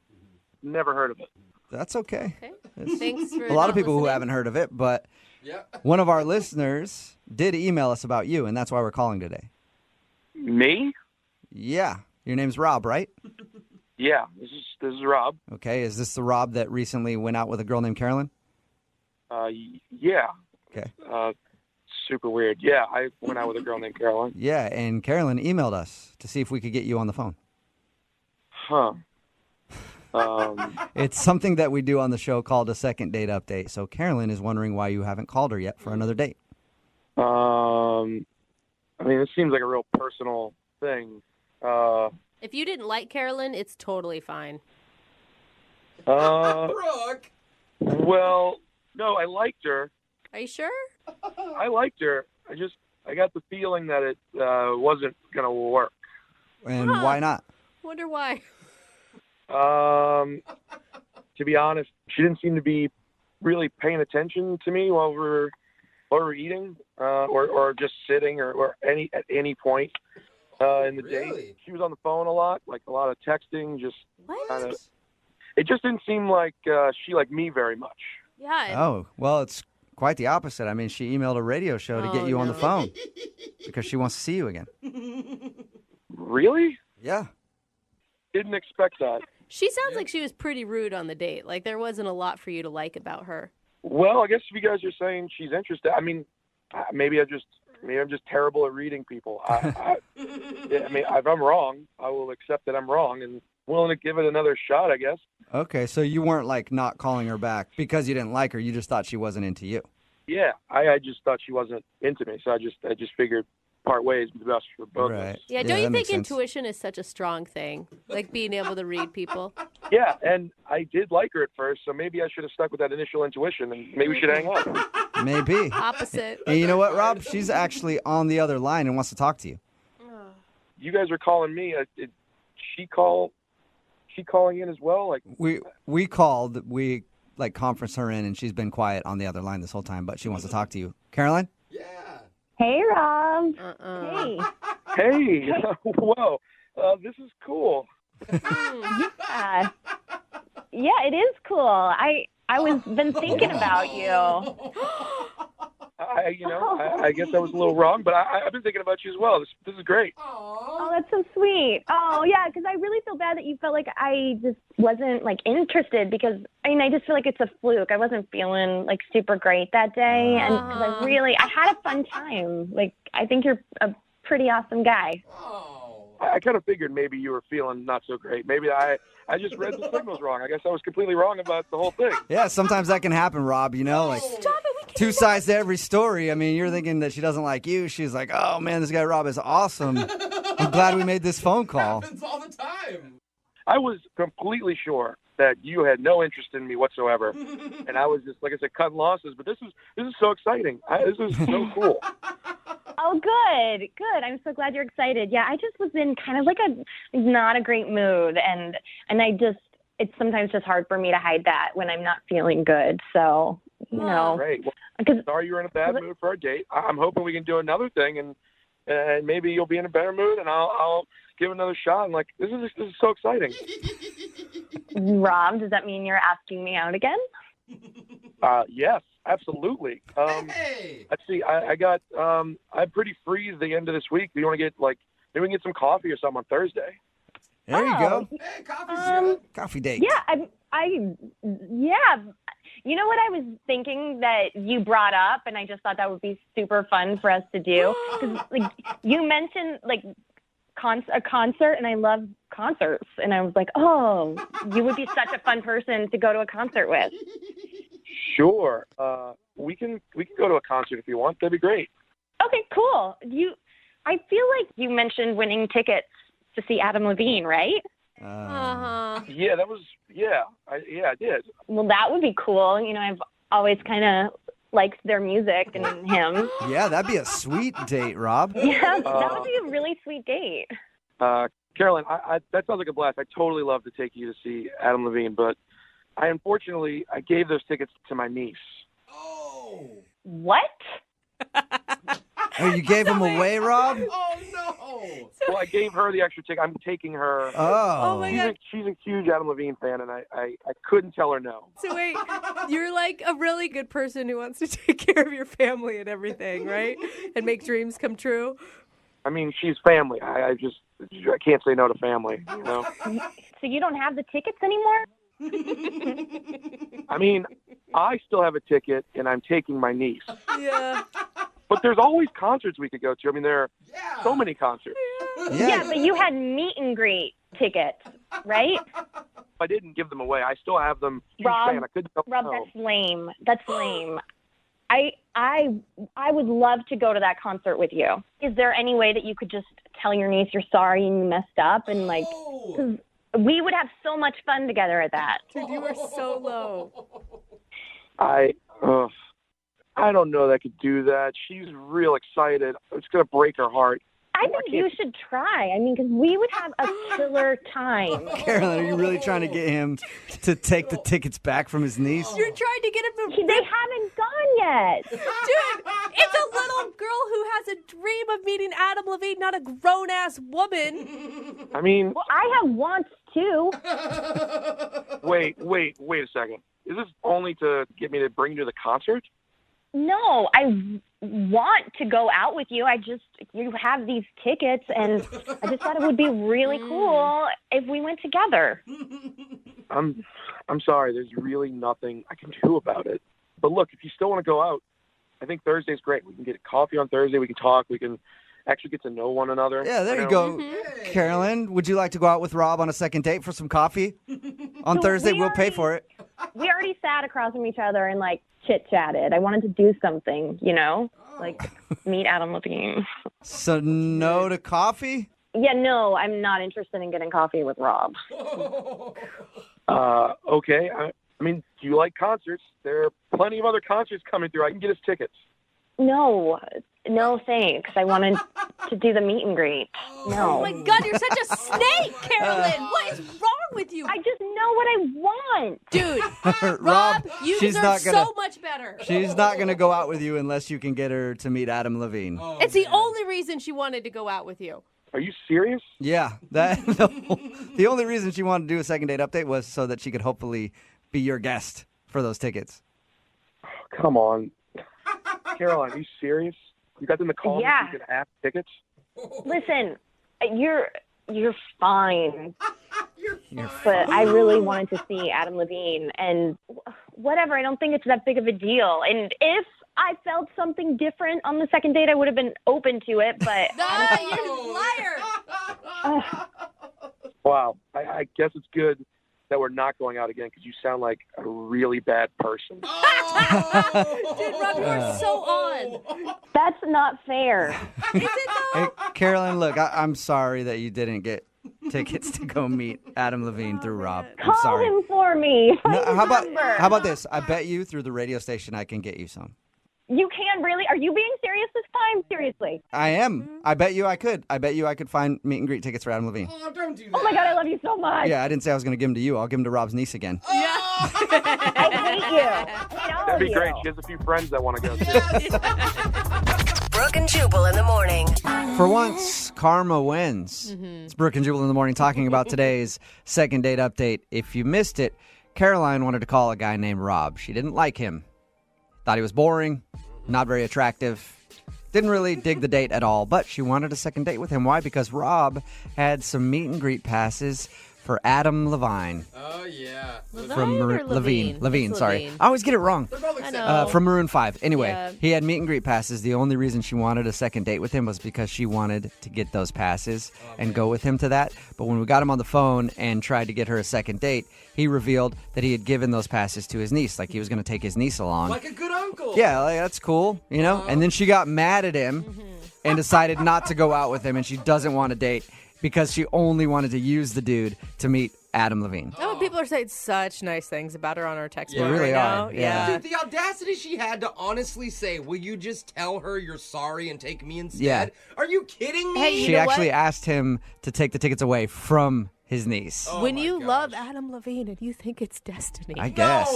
Never heard of it. That's okay. Okay. Thanks for A lot of not people who listening. haven't heard of it, but Yeah. one of our listeners did email us about you, and that's why we're calling today. Me? Yeah. Your name's Rob, right? Yeah. This is Rob. Okay. Is this the Rob that recently went out with a girl named Carolyn? Yeah. Okay. Super weird. Yeah, I went out with a girl named Caroline. Yeah, and Carolyn emailed us to see if we could get you on the phone. Huh. It's something that we do on the show called a second date update. So Carolyn is wondering why you haven't called her yet for another date. I mean, it seems like a real personal thing. If you didn't like Carolyn, it's totally fine. Brooke. Well, no, I liked her. Are you sure? I liked her. I got the feeling that it wasn't going to work. And Huh. why not? Wonder why. To be honest, she didn't seem to be really paying attention to me while we were eating, or just sitting, or at any point in the day. Really? She was on the phone a lot, like a lot of texting. Just What? kind of. It just didn't seem like she liked me very much. Yeah. Oh, well, it's quite the opposite. I mean, she emailed a radio show to get Oh, you on the no. phone because she wants to see you again. Really? Yeah. Didn't expect that. She sounds like she was pretty rude on the date. Like there wasn't a lot for you to like about her. Well, I guess if you guys are saying she's interested, I mean, maybe I'm just terrible at reading people. Yeah, I mean, if I'm wrong, I will accept that I'm wrong and willing to give it another shot, I guess. Okay, so you weren't like not calling her back because you didn't like her. You just thought she wasn't into you. Yeah, I just thought she wasn't into me, so I just figured part ways would be best for both of us. Yeah, Yeah, don't you that think makes sense. intuition is such a strong thing? Like being able to read people? Yeah, and I did like her at first, so maybe I should have stuck with that initial intuition, and maybe we should hang on. Maybe. Opposite. And you know what, Rob? She's actually on the other line and wants to talk to you. You guys are calling me. She calling in as well? Like We called, we like conferenced her in, and she's been quiet on the other line this whole time, but she wants to talk to you. Caroline? Yeah. Hey, Rob. Hey. Hey, whoa, this is cool. Yeah. Yeah, it is cool. I was been thinking about you. I guess I was a little wrong, but I've been thinking about you as well. This is great. Oh, that's so sweet. Oh, yeah, because I really feel bad that you felt like I just wasn't, like, interested because, I mean, I just feel like it's a fluke. I wasn't feeling, like, super great that day, and because I had a fun time. Like, I think you're a pretty awesome guy. I kind of figured maybe you were feeling not so great. Maybe I just read the signals wrong. I guess I was completely wrong about the whole thing. Yeah, sometimes that can happen, Rob, you know? Like, Stop it. We two sides to every story. I mean, you're thinking that she doesn't like you. She's like, oh, man, this guy Rob is awesome. I'm glad we made this phone call. Happens all the time. I was completely sure that you had no interest in me whatsoever, and I was just, like I said, cutting losses. But this is so exciting. This is so cool. Oh, good. I'm so glad you're excited. Yeah, I just was in kind of like not a great mood, and it's sometimes just hard for me to hide that when I'm not feeling good. So, you know. Great. Well, 'cause- sorry you were in a bad mood for our date. I'm hoping we can do another thing, and maybe you'll be in a better mood, and I'll give it another shot. And like, this is so exciting. Rob, does that mean you're asking me out again? Yes, absolutely. Hey. Let's see. I'm pretty free at the end of this week. Do you want to maybe we can get some coffee or something on Thursday? There you go. Hey, coffee's good. Coffee date. Yeah, yeah. You know what I was thinking that you brought up, and I just thought that would be super fun for us to do. Because like you mentioned like a concert, and I love concerts, and I was like, oh, you would be such a fun person to go to a concert with. Sure. We can go to a concert if you want. That'd be great. Okay, cool. I feel like you mentioned winning tickets to see Adam Levine, right? Yeah, I did. Well, that would be cool. You know, I've always kind of liked their music and him. Yeah, that'd be a sweet date, Rob. Yeah, that would be a really sweet date. Carolyn, that sounds like a blast. I totally love to take you to see Adam Levine, but I gave those tickets to my niece. Oh. What? Oh, you gave him away, Rob? Oh, no. Well, I gave her the extra ticket. I'm taking her. Oh. my God. She's a huge Adam Levine fan, and I couldn't tell her no. So wait, you're like a really good person who wants to take care of your family and everything, right? And make dreams come true. I mean, she's family. I can't say no to family, you know? So you don't have the tickets anymore? I mean, I still have a ticket, and I'm taking my niece. Yeah. But there's always concerts we could go to. I mean, there are so many concerts. Yeah, but you had meet and greet tickets, right? I didn't give them away. I still have them. Huge Rob, fan. I couldn't tell Rob, no. that's lame. That's lame. I would love to go to that concert with you. Is there any way that you could just tell your niece you're sorry and you messed up and like, 'cause we would have so much fun together at that. Dude, you are so low. I don't know that I could do that. She's real excited. It's going to break her heart. I think you should try. I mean, because we would have a killer time. Carolyn, are you really trying to get him to take the tickets back from his niece? You're trying to get him to... They haven't gone yet. Dude, it's a little girl who has a dream of meeting Adam Levine, not a grown-ass woman. I mean... Well, I have wants, too. Wait a second. Is this only to get me to bring you to the concert? No, I want to go out with you. You have these tickets, and I just thought it would be really cool if we went together. I'm sorry. There's really nothing I can do about it. But look, if you still want to go out, I think Thursday's great. We can get coffee on Thursday. We can talk. We can actually get to know one another. Yeah, there you go. Carolyn, would you like to go out with Rob on a second date for some coffee? On Thursday, we'll pay for it. We already sat across from each other and, like, chit-chatted. I wanted to do something, you know? Like, meet Adam Levine. So no to coffee? Yeah, no, I'm not interested in getting coffee with Rob. Okay. I mean, do you like concerts? There are plenty of other concerts coming through. I can get us tickets. No, thanks. I wanted to do the meet and greet. No. Oh my God, you're such a snake, Carolyn. What is wrong with you? I just know what I want. Dude, Rob, you she's deserve not gonna- so much better. She's not going to go out with you unless you can get her to meet Adam Levine. It's the only reason she wanted to go out with you. Are you serious? Yeah, the only reason she wanted to do a second date update was so that she could hopefully be your guest for those tickets. Come on. Caroline, are you serious? You got them to call me so you could have tickets? Listen, you're fine. But I really wanted to see Adam Levine, and whatever, I don't think it's that big of a deal. And if I felt something different on the second date, I would have been open to it, but... You liar! Wow. I guess it's good that we're not going out again because you sound like a really bad person. Dude, Rob, you are so on. That's not fair. Is it though? Hey, Carolyn, look, I'm sorry that you didn't get tickets to go meet Adam Levine through Rob. I'm Call sorry. him for me. No, how about this? I bet you through the radio station I can get you some. You can really? Are you being serious this time? Seriously? I am. I bet you I could. I bet you I could find meet and greet tickets for Adam Levine. Oh, don't do that. Oh my God, I love you so much. Yeah, I didn't say I was going to give them to you. I'll give them to Rob's niece again. I hate you. I hate all That'd of be you. great. She has a few friends that want to go too. Brooke and Jubal in the morning. For once, karma wins. It's Brooke and Jubal in the morning talking about today's second date update. If you missed it, Caroline wanted to call a guy named Rob. She didn't like him. Thought he was boring, not very attractive. Didn't really dig the date at all, but she wanted a second date with him. Why? Because Rob had some meet and greet passes for Adam Levine. Oh, yeah. From Levine? Levine, It's sorry. Levine. I always get it wrong. They're both I accepted. know. From Maroon 5. Anyway, Yeah. he had meet and greet passes. The only reason she wanted a second date with him was because she wanted to get those passes and go with him to that. But when we got him on the phone and tried to get her a second date, he revealed that he had given those passes to his niece. Like he was going to take his niece along. Like a good uncle. Yeah, like, that's cool, you know? And then she got mad at him and decided not to go out with him, and she doesn't want to date because she only wanted to use the dude to meet Adam Levine. Oh, people are saying such nice things about her on our text board really right now. are, yeah. Dude, the audacity she had to honestly say, will you just tell her you're sorry and take me instead? Yeah. Are you kidding me? Hey, you She know actually what? asked him to take the tickets away from his niece. When my you gosh. love Adam Levine and you think it's destiny. I guess.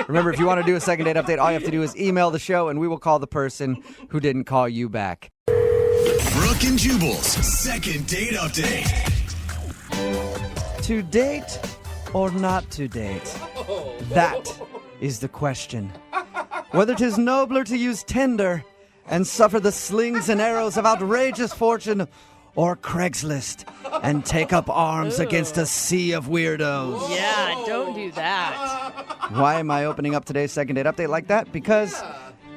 Remember, if you want to do a second date update, all you have to do is email the show, and we will call the person who didn't call you back. Brooke and Jubal's second date update. To date or not to date? That is the question. Whether 'tis nobler to use Tinder and suffer the slings and arrows of outrageous fortune, or Craigslist and take up arms against a sea of weirdos. Yeah, don't do that. Why am I opening up today's second date update like that? Because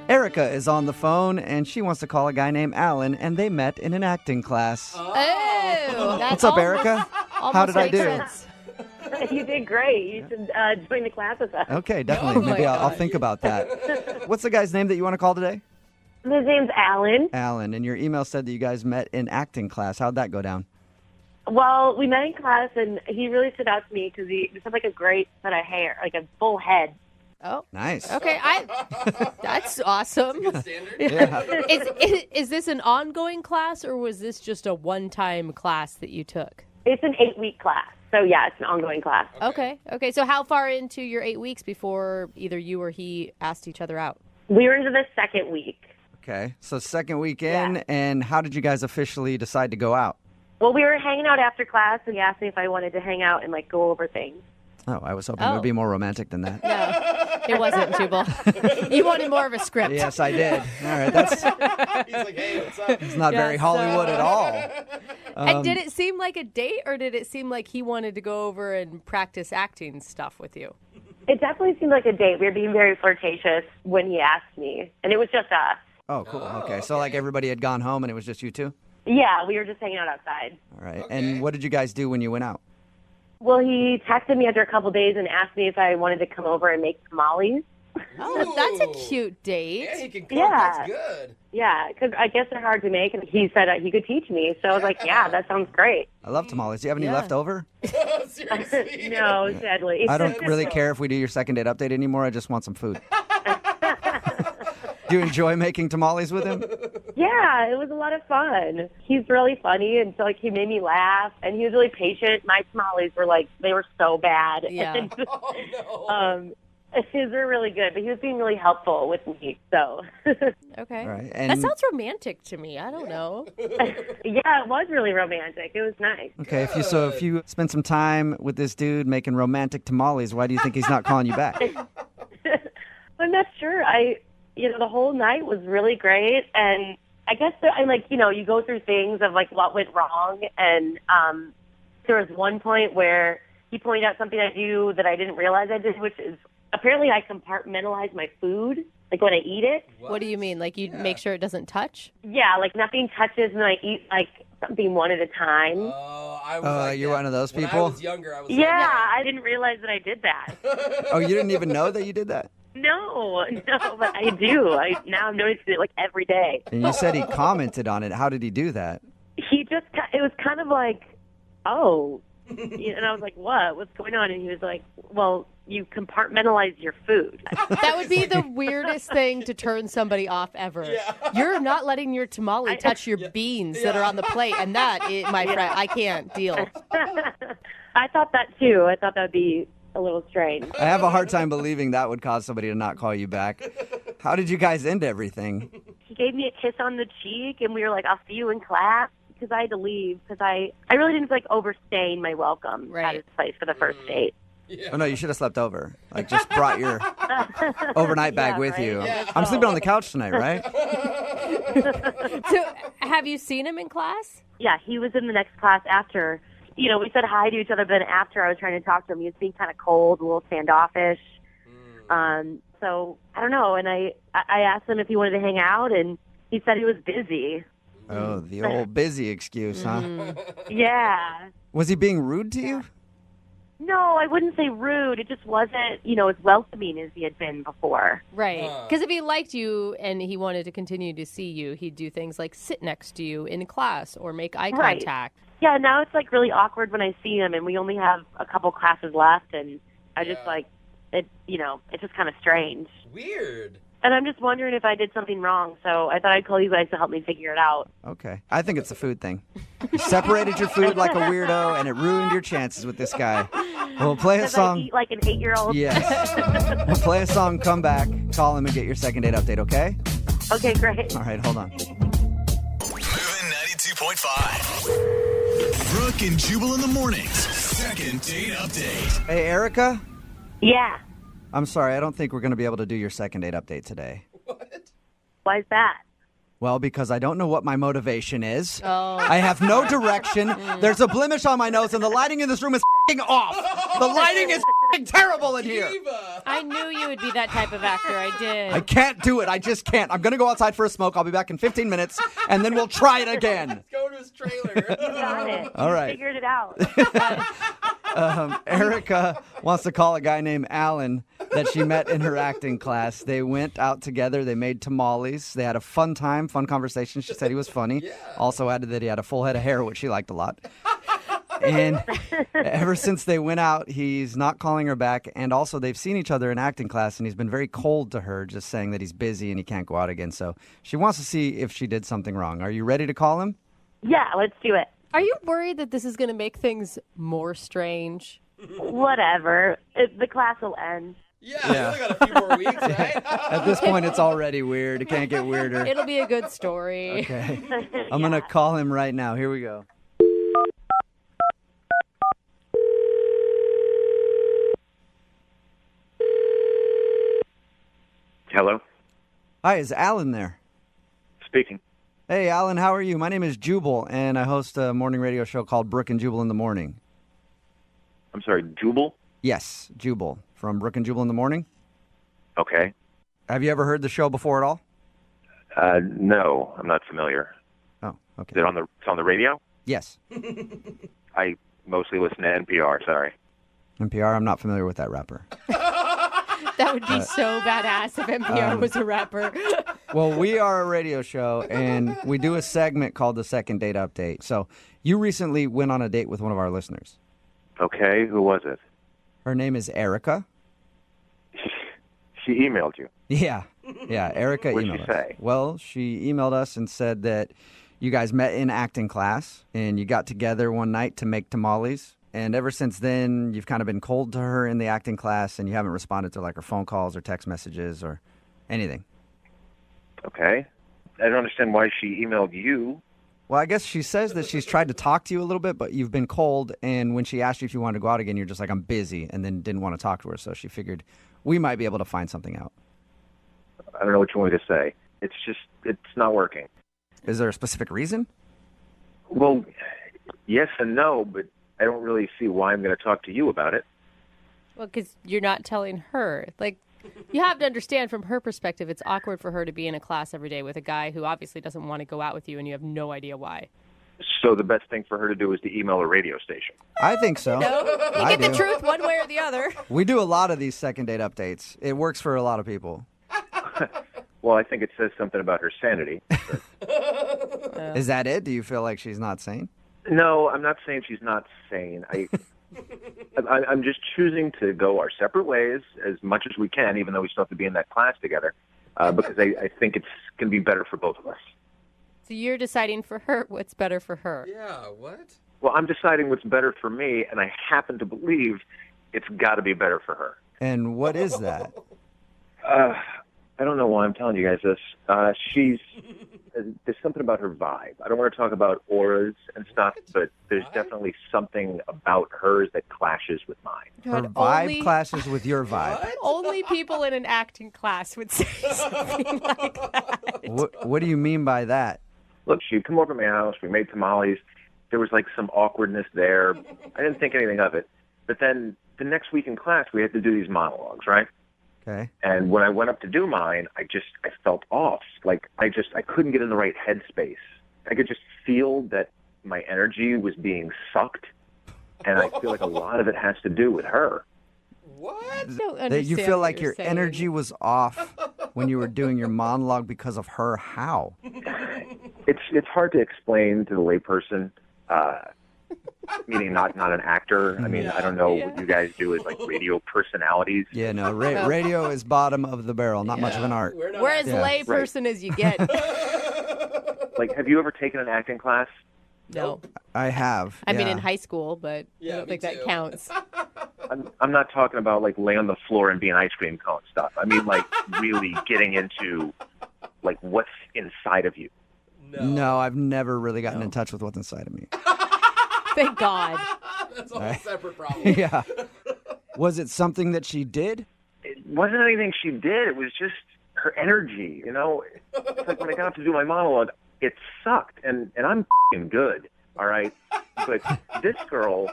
Erica is on the phone and she wants to call a guy named Alan, and they met in an acting class. Oh, that's What's up, Erica? How did I do? Sense. You did great. You should join the class with us. Okay, definitely. Oh my Maybe I'll gosh. think about that. What's the guy's name that you want to call today? His name's Alan. Alan. And your email said that you guys met in acting class. How'd that go down? Well, we met in class, and he really stood out to me because he just had like a great set of hair, like a full head. Oh, Nice. okay. That's awesome. Standard? Yeah. Is this an ongoing class, or was this just a one-time class that you took? It's an 8-week class, so yeah, it's an ongoing class. Okay. So how far into your 8 weeks before either you or he asked each other out? We were into the second week. Okay. So second week in, Yeah. and how did you guys officially decide to go out? Well, we were hanging out after class, and he asked me if I wanted to hang out and like go over things. Oh, I was hoping it would be more romantic than that. No, it wasn't, Jubal. You wanted more of a script. Yes, I did. All right. That's He's like, hey, what's up? it's not Yeah, very Hollywood so- at all. And did it seem like a date, or did it seem like he wanted to go over and practice acting stuff with you? It definitely seemed like a date. We were being very flirtatious when he asked me, and it was just us. Oh, cool. Okay. So, like, everybody had gone home and it was just you two? Yeah, we were just hanging out outside. All right. Okay. And what did you guys do when you went out? Well, he texted me after a couple days and asked me if I wanted to come over and make tamales. Oh, that's a cute date. Yeah, he can cook. Yeah. That's good. Yeah, because I guess they're hard to make, and he said he could teach me. So I was like, yeah, that sounds great. I love tamales. Do you have any Yeah. left over? Seriously. No, sadly. I don't really care if we do your second date update anymore. I just want some food. Do you enjoy making tamales with him? Yeah, it was a lot of fun. He's really funny, and so he made me laugh, and he was really patient. My tamales were they were so bad. Yeah. And, Oh, no. his were really good, but he was being really helpful with me. So Okay. All right. That And sounds romantic to me. I don't know. yeah, it was really romantic. It was nice. okay, if you spend some time with this dude making romantic tamales, why do you think he's not calling you back? I'm not sure. The whole night was really great, and I guess you go through things of what went wrong, and there was one point where he pointed out something I do that I didn't realize I did, which is apparently I compartmentalize my food, when I eat it. What do you mean? Like you make sure it doesn't touch? Yeah, nothing touches, and I eat something one at a time. Oh, I was you're one of those When people? I was younger, I was Yeah, I didn't realize that I did that. Oh, you didn't even know that you did that? No, but I do. Now I'm noticing it every day. And you said he commented on it. How did he do that? It was kind of oh, and I was like, what? What's going on? And he was like, well, you compartmentalize your food. That would be the weirdest thing to turn somebody off ever. Yeah. You're not letting your tamale touch your beans that are on the plate, and my friend, I can't deal. I thought that too. I thought that would be a little strange. I have a hard time believing that would cause somebody to not call you back. How did you guys end everything? He gave me a kiss on the cheek, and we were like, I'll see you in class, because I had to leave, because I really didn't overstaying my welcome at his place for the first date. Oh, no, you should have slept over. Just brought your overnight bag with right? you. Yeah. I'm sleeping on the couch tonight, right? So, have you seen him in class? Yeah, he was in the next class after. We said hi to each other, but then after I was trying to talk to him, he was being kind of cold, a little standoffish. So, I don't know, and I asked him if he wanted to hang out, and he said he was busy. Oh, the old busy excuse, huh? Yeah. Was he being rude to you? No, I wouldn't say rude. It just wasn't, as welcoming as he had been before. Right. Because if he liked you and he wanted to continue to see you, he'd do things like sit next to you in class or make eye contact. Yeah, now it's really awkward when I see him, and we only have a couple classes left, and I just it. It's just kind of strange. Weird. And I'm just wondering if I did something wrong, so I thought I'd call you guys to help me figure it out. Okay. I think it's a food thing. You separated your food like a weirdo, and it ruined your chances with this guy. We'll play a Because song. I eat like an 8-year-old. Yes. We'll play a song, come back, call him, and get your second date update, okay? Okay, great. All right, hold on. Moving 92.5. Brooke and Jubal in the mornings. Second date update. Hey, Erica? Yeah. I'm sorry, I don't think we're going to be able to do your second date update today. Why is that? Well, because I don't know what my motivation is. Oh. I have no direction. There's a blemish on my nose, and the lighting in this room is f***ing off. The lighting is f***ing terrible in here. I knew you would be that type of actor. I did. I can't do it. I just can't. I'm going to go outside for a smoke. I'll be back in 15 minutes, and then we'll try it again. Let's go to his trailer. Got it. All You right. figured it out. Erica wants to call a guy named Alan that she met in her acting class. They went out together. They made tamales. They had a fun time, fun conversation. She said he was funny. Yeah. Also added that he had a full head of hair, which she liked a lot. And ever since they went out, he's not calling her back. And also, they've seen each other in acting class, and he's been very cold to her, just saying that he's busy and he can't go out again. So she wants to see if she did something wrong. Are you ready to call him? Yeah, let's do it. Are you worried that this is going to make things more strange? Whatever. The class will end. Yeah, we only got a few more weeks, right? At this point, it's already weird. It can't get weirder. It'll be a good story. Okay. I'm going to call him right now. Here we go. Hello? Hi, is Alan there? Speaking. Hey, Alan, how are you? My name is Jubal, and I host a morning radio show called Brooke and Jubal in the Morning. I'm sorry, Jubal? Yes, Jubal from Brooke and Jubal in the morning. Okay. Have you ever heard the show before at all? No, I'm not familiar. Oh, okay. Is it it's on the radio? Yes. I mostly listen to NPR, sorry. NPR, I'm not familiar with that rapper. That would be so badass if NPR was a rapper. Well, we are a radio show, and we do a segment called the Second Date Update. So you recently went on a date with one of our listeners. Okay, who was it? Her name is Erica. She emailed you. Yeah, Erica What'd emailed she us. say? Well, she emailed us and said that you guys met in acting class, and you got together one night to make tamales. And ever since then, you've kind of been cold to her in the acting class, and you haven't responded to like her phone calls or text messages or anything. Okay. I don't understand why she emailed you. Well, I guess she says that she's tried to talk to you a little bit, but you've been cold. And when she asked you if you wanted to go out again, you're just like, I'm busy, and then didn't want to talk to her. So she figured we might be able to find something out. I don't know what you want me to say. It's not working. Is there a specific reason? Well, yes and no, but I don't really see why I'm going to talk to you about it. Well, because you're not telling her. Like, you have to understand from her perspective, it's awkward for her to be in a class every day with a guy who obviously doesn't want to go out with you, and you have no idea why. So the best thing for her to do is to email a radio station. I think so. No, you I get the do. truth one way or the other. We do a lot of these second date updates. It works for a lot of people. Well, I think it says something about her sanity. Is that it? Do you feel like she's not sane? No, I'm not saying she's not sane. I'm just choosing to go our separate ways as much as we can, even though we still have to be in that class together, because I think it's going to be better for both of us. So you're deciding for her what's better for her. Yeah, what? Well, I'm deciding what's better for me, and I happen to believe it's got to be better for her. And what is that? I don't know why I'm telling you guys this. There's something about her vibe. I don't want to talk about auras and stuff, but there's definitely something about hers that clashes with mine. Her God, vibe clashes with your vibe. Only people in an acting class would say something like that. What do you mean by that? Look, she'd come over to my house. We made tamales. There was like some awkwardness there. I didn't think anything of it. But then the next week in class, we had to do these monologues, right? Okay. And when I went up to do mine, I felt off. Like I couldn't get in the right headspace. I could just feel that my energy was being sucked, and I feel like a lot of it has to do with her. What? I don't That understand you feel what like you're your saying. energy was off when you were doing your monologue because of her. How? It's hard to explain to the layperson, meaning not an actor. I mean, I don't know what you guys do as like radio personalities. Yeah, no. Radio is bottom of the barrel. Not much of an art. We're not We're as Yeah. layperson as you get. Like, have you ever taken an acting class? No. I have. I mean, yeah. in high school, but Yeah, I don't me think that too. counts. I'm not talking about like lay on the floor and be an ice cream cone stuff. I mean, like really getting into like what's inside of you. No, I've never really gotten in touch with what's inside of me. Thank God. That's a whole separate problem. Yeah. Was it something that she did? It wasn't anything she did. It was just her energy, you know? It's like when I got up to do my monologue, it sucked, and I'm f***ing good, all right? But this girl,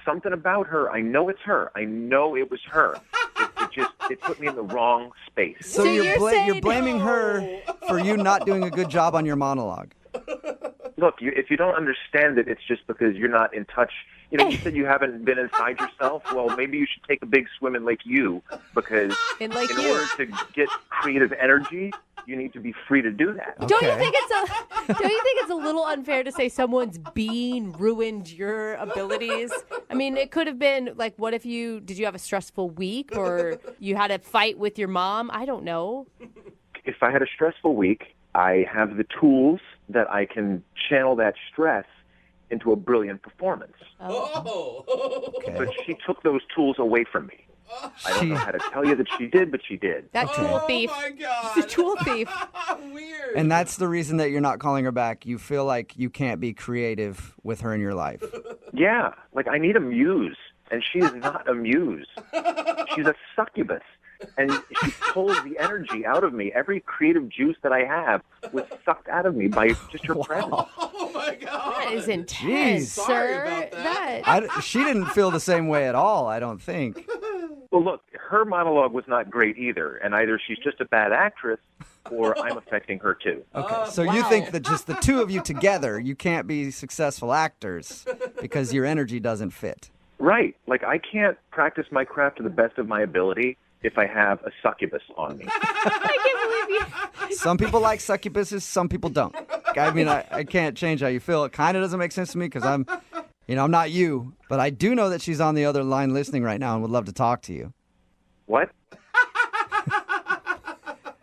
something about her, I know it's her. I know it was her. It put me in the wrong space. So, So you're, you're saying- you're blaming her for you not doing a good job on your monologue. Look, if you don't understand it, it's just because you're not in touch. You know, you said you haven't been inside yourself. Well, maybe you should take a big swim in Lake U, because In Lake in U. order to get creative energy, you need to be free to do that. Don't you Okay. think it's a little unfair to say someone's being ruined your abilities? I mean, it could have been like, what if did you have a stressful week, or you had a fight with your mom? I don't know. If I had a stressful week, I have the tools that I can channel that stress into a brilliant performance. Oh. But she took those tools away from me. I don't know how to tell you that she did, but she did. That tool thief. Oh my God. She's a tool thief. Weird. And that's the reason that you're not calling her back. You feel like you can't be creative with her in your life. Yeah, like I need a muse, and she is not a muse. She's a succubus, and she pulls the energy out of me. Every creative juice that I have was sucked out of me by just her presence. Oh my God. That is intense, Jeez. sir. Sorry about that. She didn't feel the same way at all, I don't think. Well, look, her monologue was not great either, and either she's just a bad actress or I'm affecting her too. Okay, so you think that just the two of you together, you can't be successful actors because your energy doesn't fit. Right. Like, I can't practice my craft to the best of my ability if I have a succubus on me. I can't believe you. Some people like succubuses, some people don't. I mean, I can't change how you feel. It kind of doesn't make sense to me because I'm not you, but I do know that she's on the other line listening right now and would love to talk to you. What?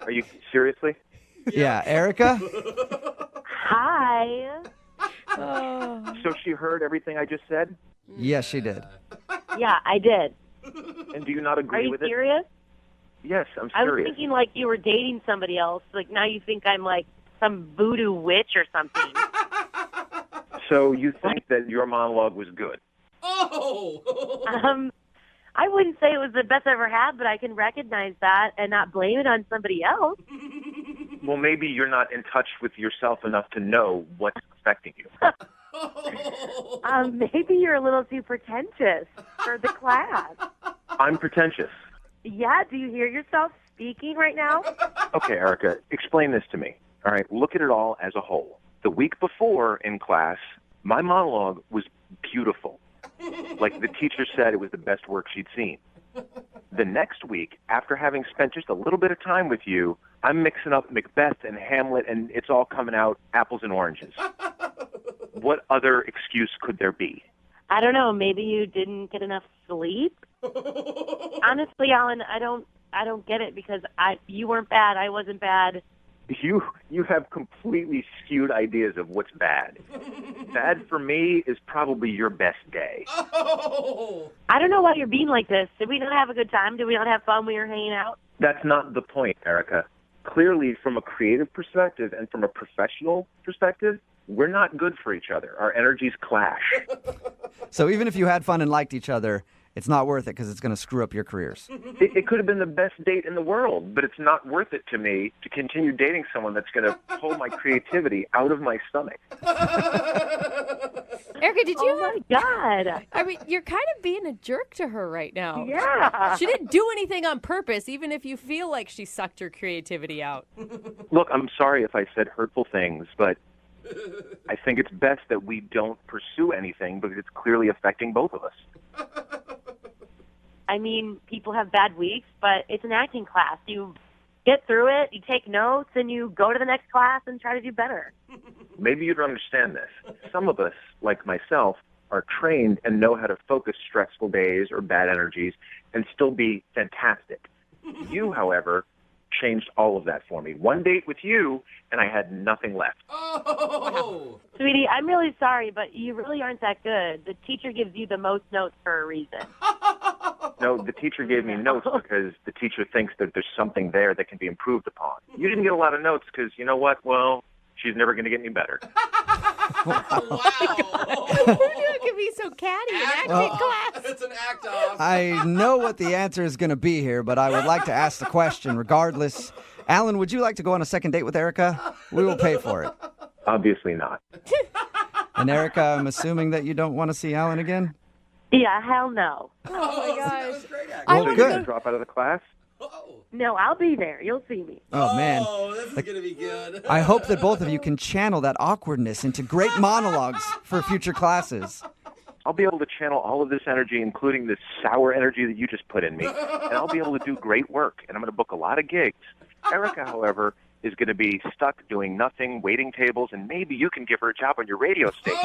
Are you seriously? Yeah, Erica? Hi. So she heard everything I just said? Yes, she did. Yeah, I did. And do you not Are agree you with serious? it? Yes, I'm I was serious. thinking like you were dating somebody else. Like now you think I'm like some voodoo witch or something. So you think that your monologue was good? Oh! I wouldn't say it was the best I ever had, but I can recognize that and not blame it on somebody else. Well, maybe you're not in touch with yourself enough to know what's affecting you. Maybe you're a little too pretentious for the class. I'm pretentious. Yeah, do you hear yourself speaking right now? Okay, Erica, explain this to me. All right, look at it all as a whole. The week before in class, my monologue was beautiful. Like the teacher said, it was the best work she'd seen. The next week, after having spent just a little bit of time with you, I'm mixing up Macbeth and Hamlet, and it's all coming out apples and oranges. What other excuse could there be? I don't know. Maybe you didn't get enough sleep. Honestly, Alan, I don't get it because you weren't bad. I wasn't bad. You have completely skewed ideas of what's bad. Bad for me is probably your best day. Oh! I don't know why you're being like this. Did we not have a good time? Did we not have fun when we were hanging out? That's not the point, Erica. Clearly, from a creative perspective and from a professional perspective, we're not good for each other. Our energies clash. So even if you had fun and liked each other, it's not worth it because it's going to screw up your careers. It could have been the best date in the world, but it's not worth it to me to continue dating someone that's going to pull my creativity out of my stomach. Erica, did you? Oh my God. I mean, you're kind of being a jerk to her right now. Yeah. She didn't do anything on purpose, even if you feel like she sucked your creativity out. Look, I'm sorry if I said hurtful things, but I think it's best that we don't pursue anything because it's clearly affecting both of us. I mean, people have bad weeks, but it's an acting class. You get through it, you take notes, and you go to the next class and try to do better. Maybe you don't understand this. Some of us, like myself, are trained and know how to focus stressful days or bad energies and still be fantastic. You, however, changed all of that for me. One date with you, and I had nothing left. Oh! Sweetie, I'm really sorry, but you really aren't that good. The teacher gives you the most notes for a reason. No, the teacher gave me notes because the teacher thinks that there's something there that can be improved upon. You didn't get a lot of notes because, you know what? Well, she's never going to get any better. Wow! Who knew it could be so catty in acting class? It's an act off. I know what the answer is going to be here, but I would like to ask the question regardless. Alan, would you like to go on a second date with Erica? We will pay for it. Obviously not. And Erica, I'm assuming that you don't want to see Alan again? Yeah, hell no. Oh my gosh. Well, So you're good. going to drop out of the class? No, I'll be there. You'll see me. Oh, man. Oh, this is going to be good. I hope that both of you can channel that awkwardness into great monologues for future classes. I'll be able to channel all of this energy, including this sour energy that you just put in me, and I'll be able to do great work, and I'm going to book a lot of gigs. Erica, however, is going to be stuck doing nothing, waiting tables, and maybe you can give her a job on your radio station.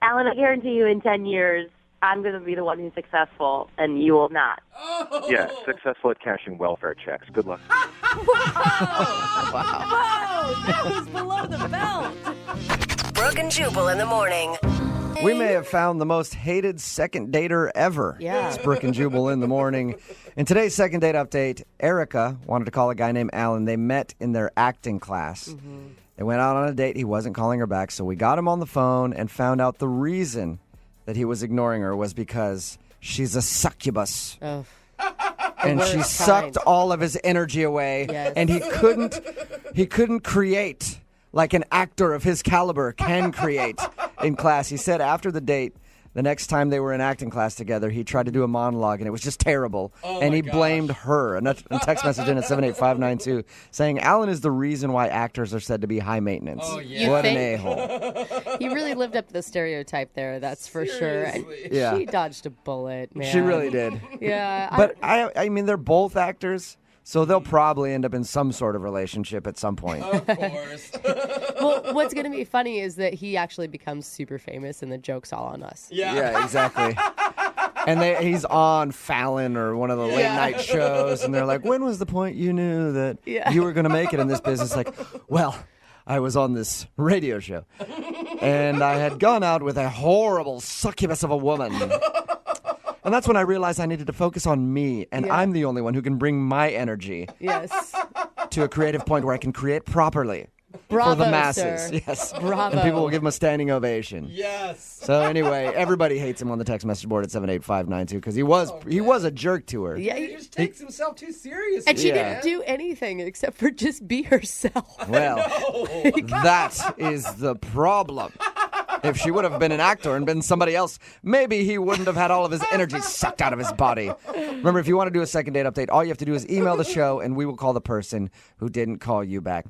Alan, I guarantee you in 10 years, I'm going to be the one who's successful, and you will not. Yeah, successful at cashing welfare checks. Good luck. Whoa, that was below the belt. Brooke and Jubal in the morning. We may have found the most hated second dater ever. Yeah. It's Brooke and Jubal in the morning. In today's second date update, Erica wanted to call a guy named Alan. They met in their acting class. Mm-hmm. They went out on a date. He wasn't calling her back, so we got him on the phone and found out the reason that he was ignoring her was because she's a succubus. Oh. And she sucked all of his energy away. Yes. And he couldn't create like an actor of his caliber can create in class. He said after the date The next time they were in acting class together, he tried to do a monologue, and it was just terrible. And he blamed her. A text message in at 78592 saying, Alan is the reason why actors are said to be high maintenance. Oh, yeah. What an a-hole. He really lived up to the stereotype there, that's for sure. And Yeah. she dodged a bullet, man. She really did. Yeah. But I mean, they're both actors, so they'll probably end up in some sort of relationship at some point. Of course. Well, what's going to be funny is that he actually becomes super famous and the joke's all on us. Yeah, exactly. And he's on Fallon or one of the late night shows, and they're like, when was the point you knew that you were going to make it in this business? Like, well, I was on this radio show, and I had gone out with a horrible succubus of a woman. And that's when I realized I needed to focus on me, and I'm the only one who can bring my energy to a creative point where I can create properly. Bravo, for the masses. sir. Yes. Bravo. And people will give him a standing ovation. Yes. So anyway, everybody hates him on the text message board at 78592 because he was a jerk to her. Yeah, He just takes himself too seriously. and she didn't do anything except for just be herself. Well, that is the problem. If she would have been an actor and been somebody else, maybe he wouldn't have had all of his energy sucked out of his body. Remember, if you want to do a second date update, all you have to do is email the show, and we will call the person who didn't call you back.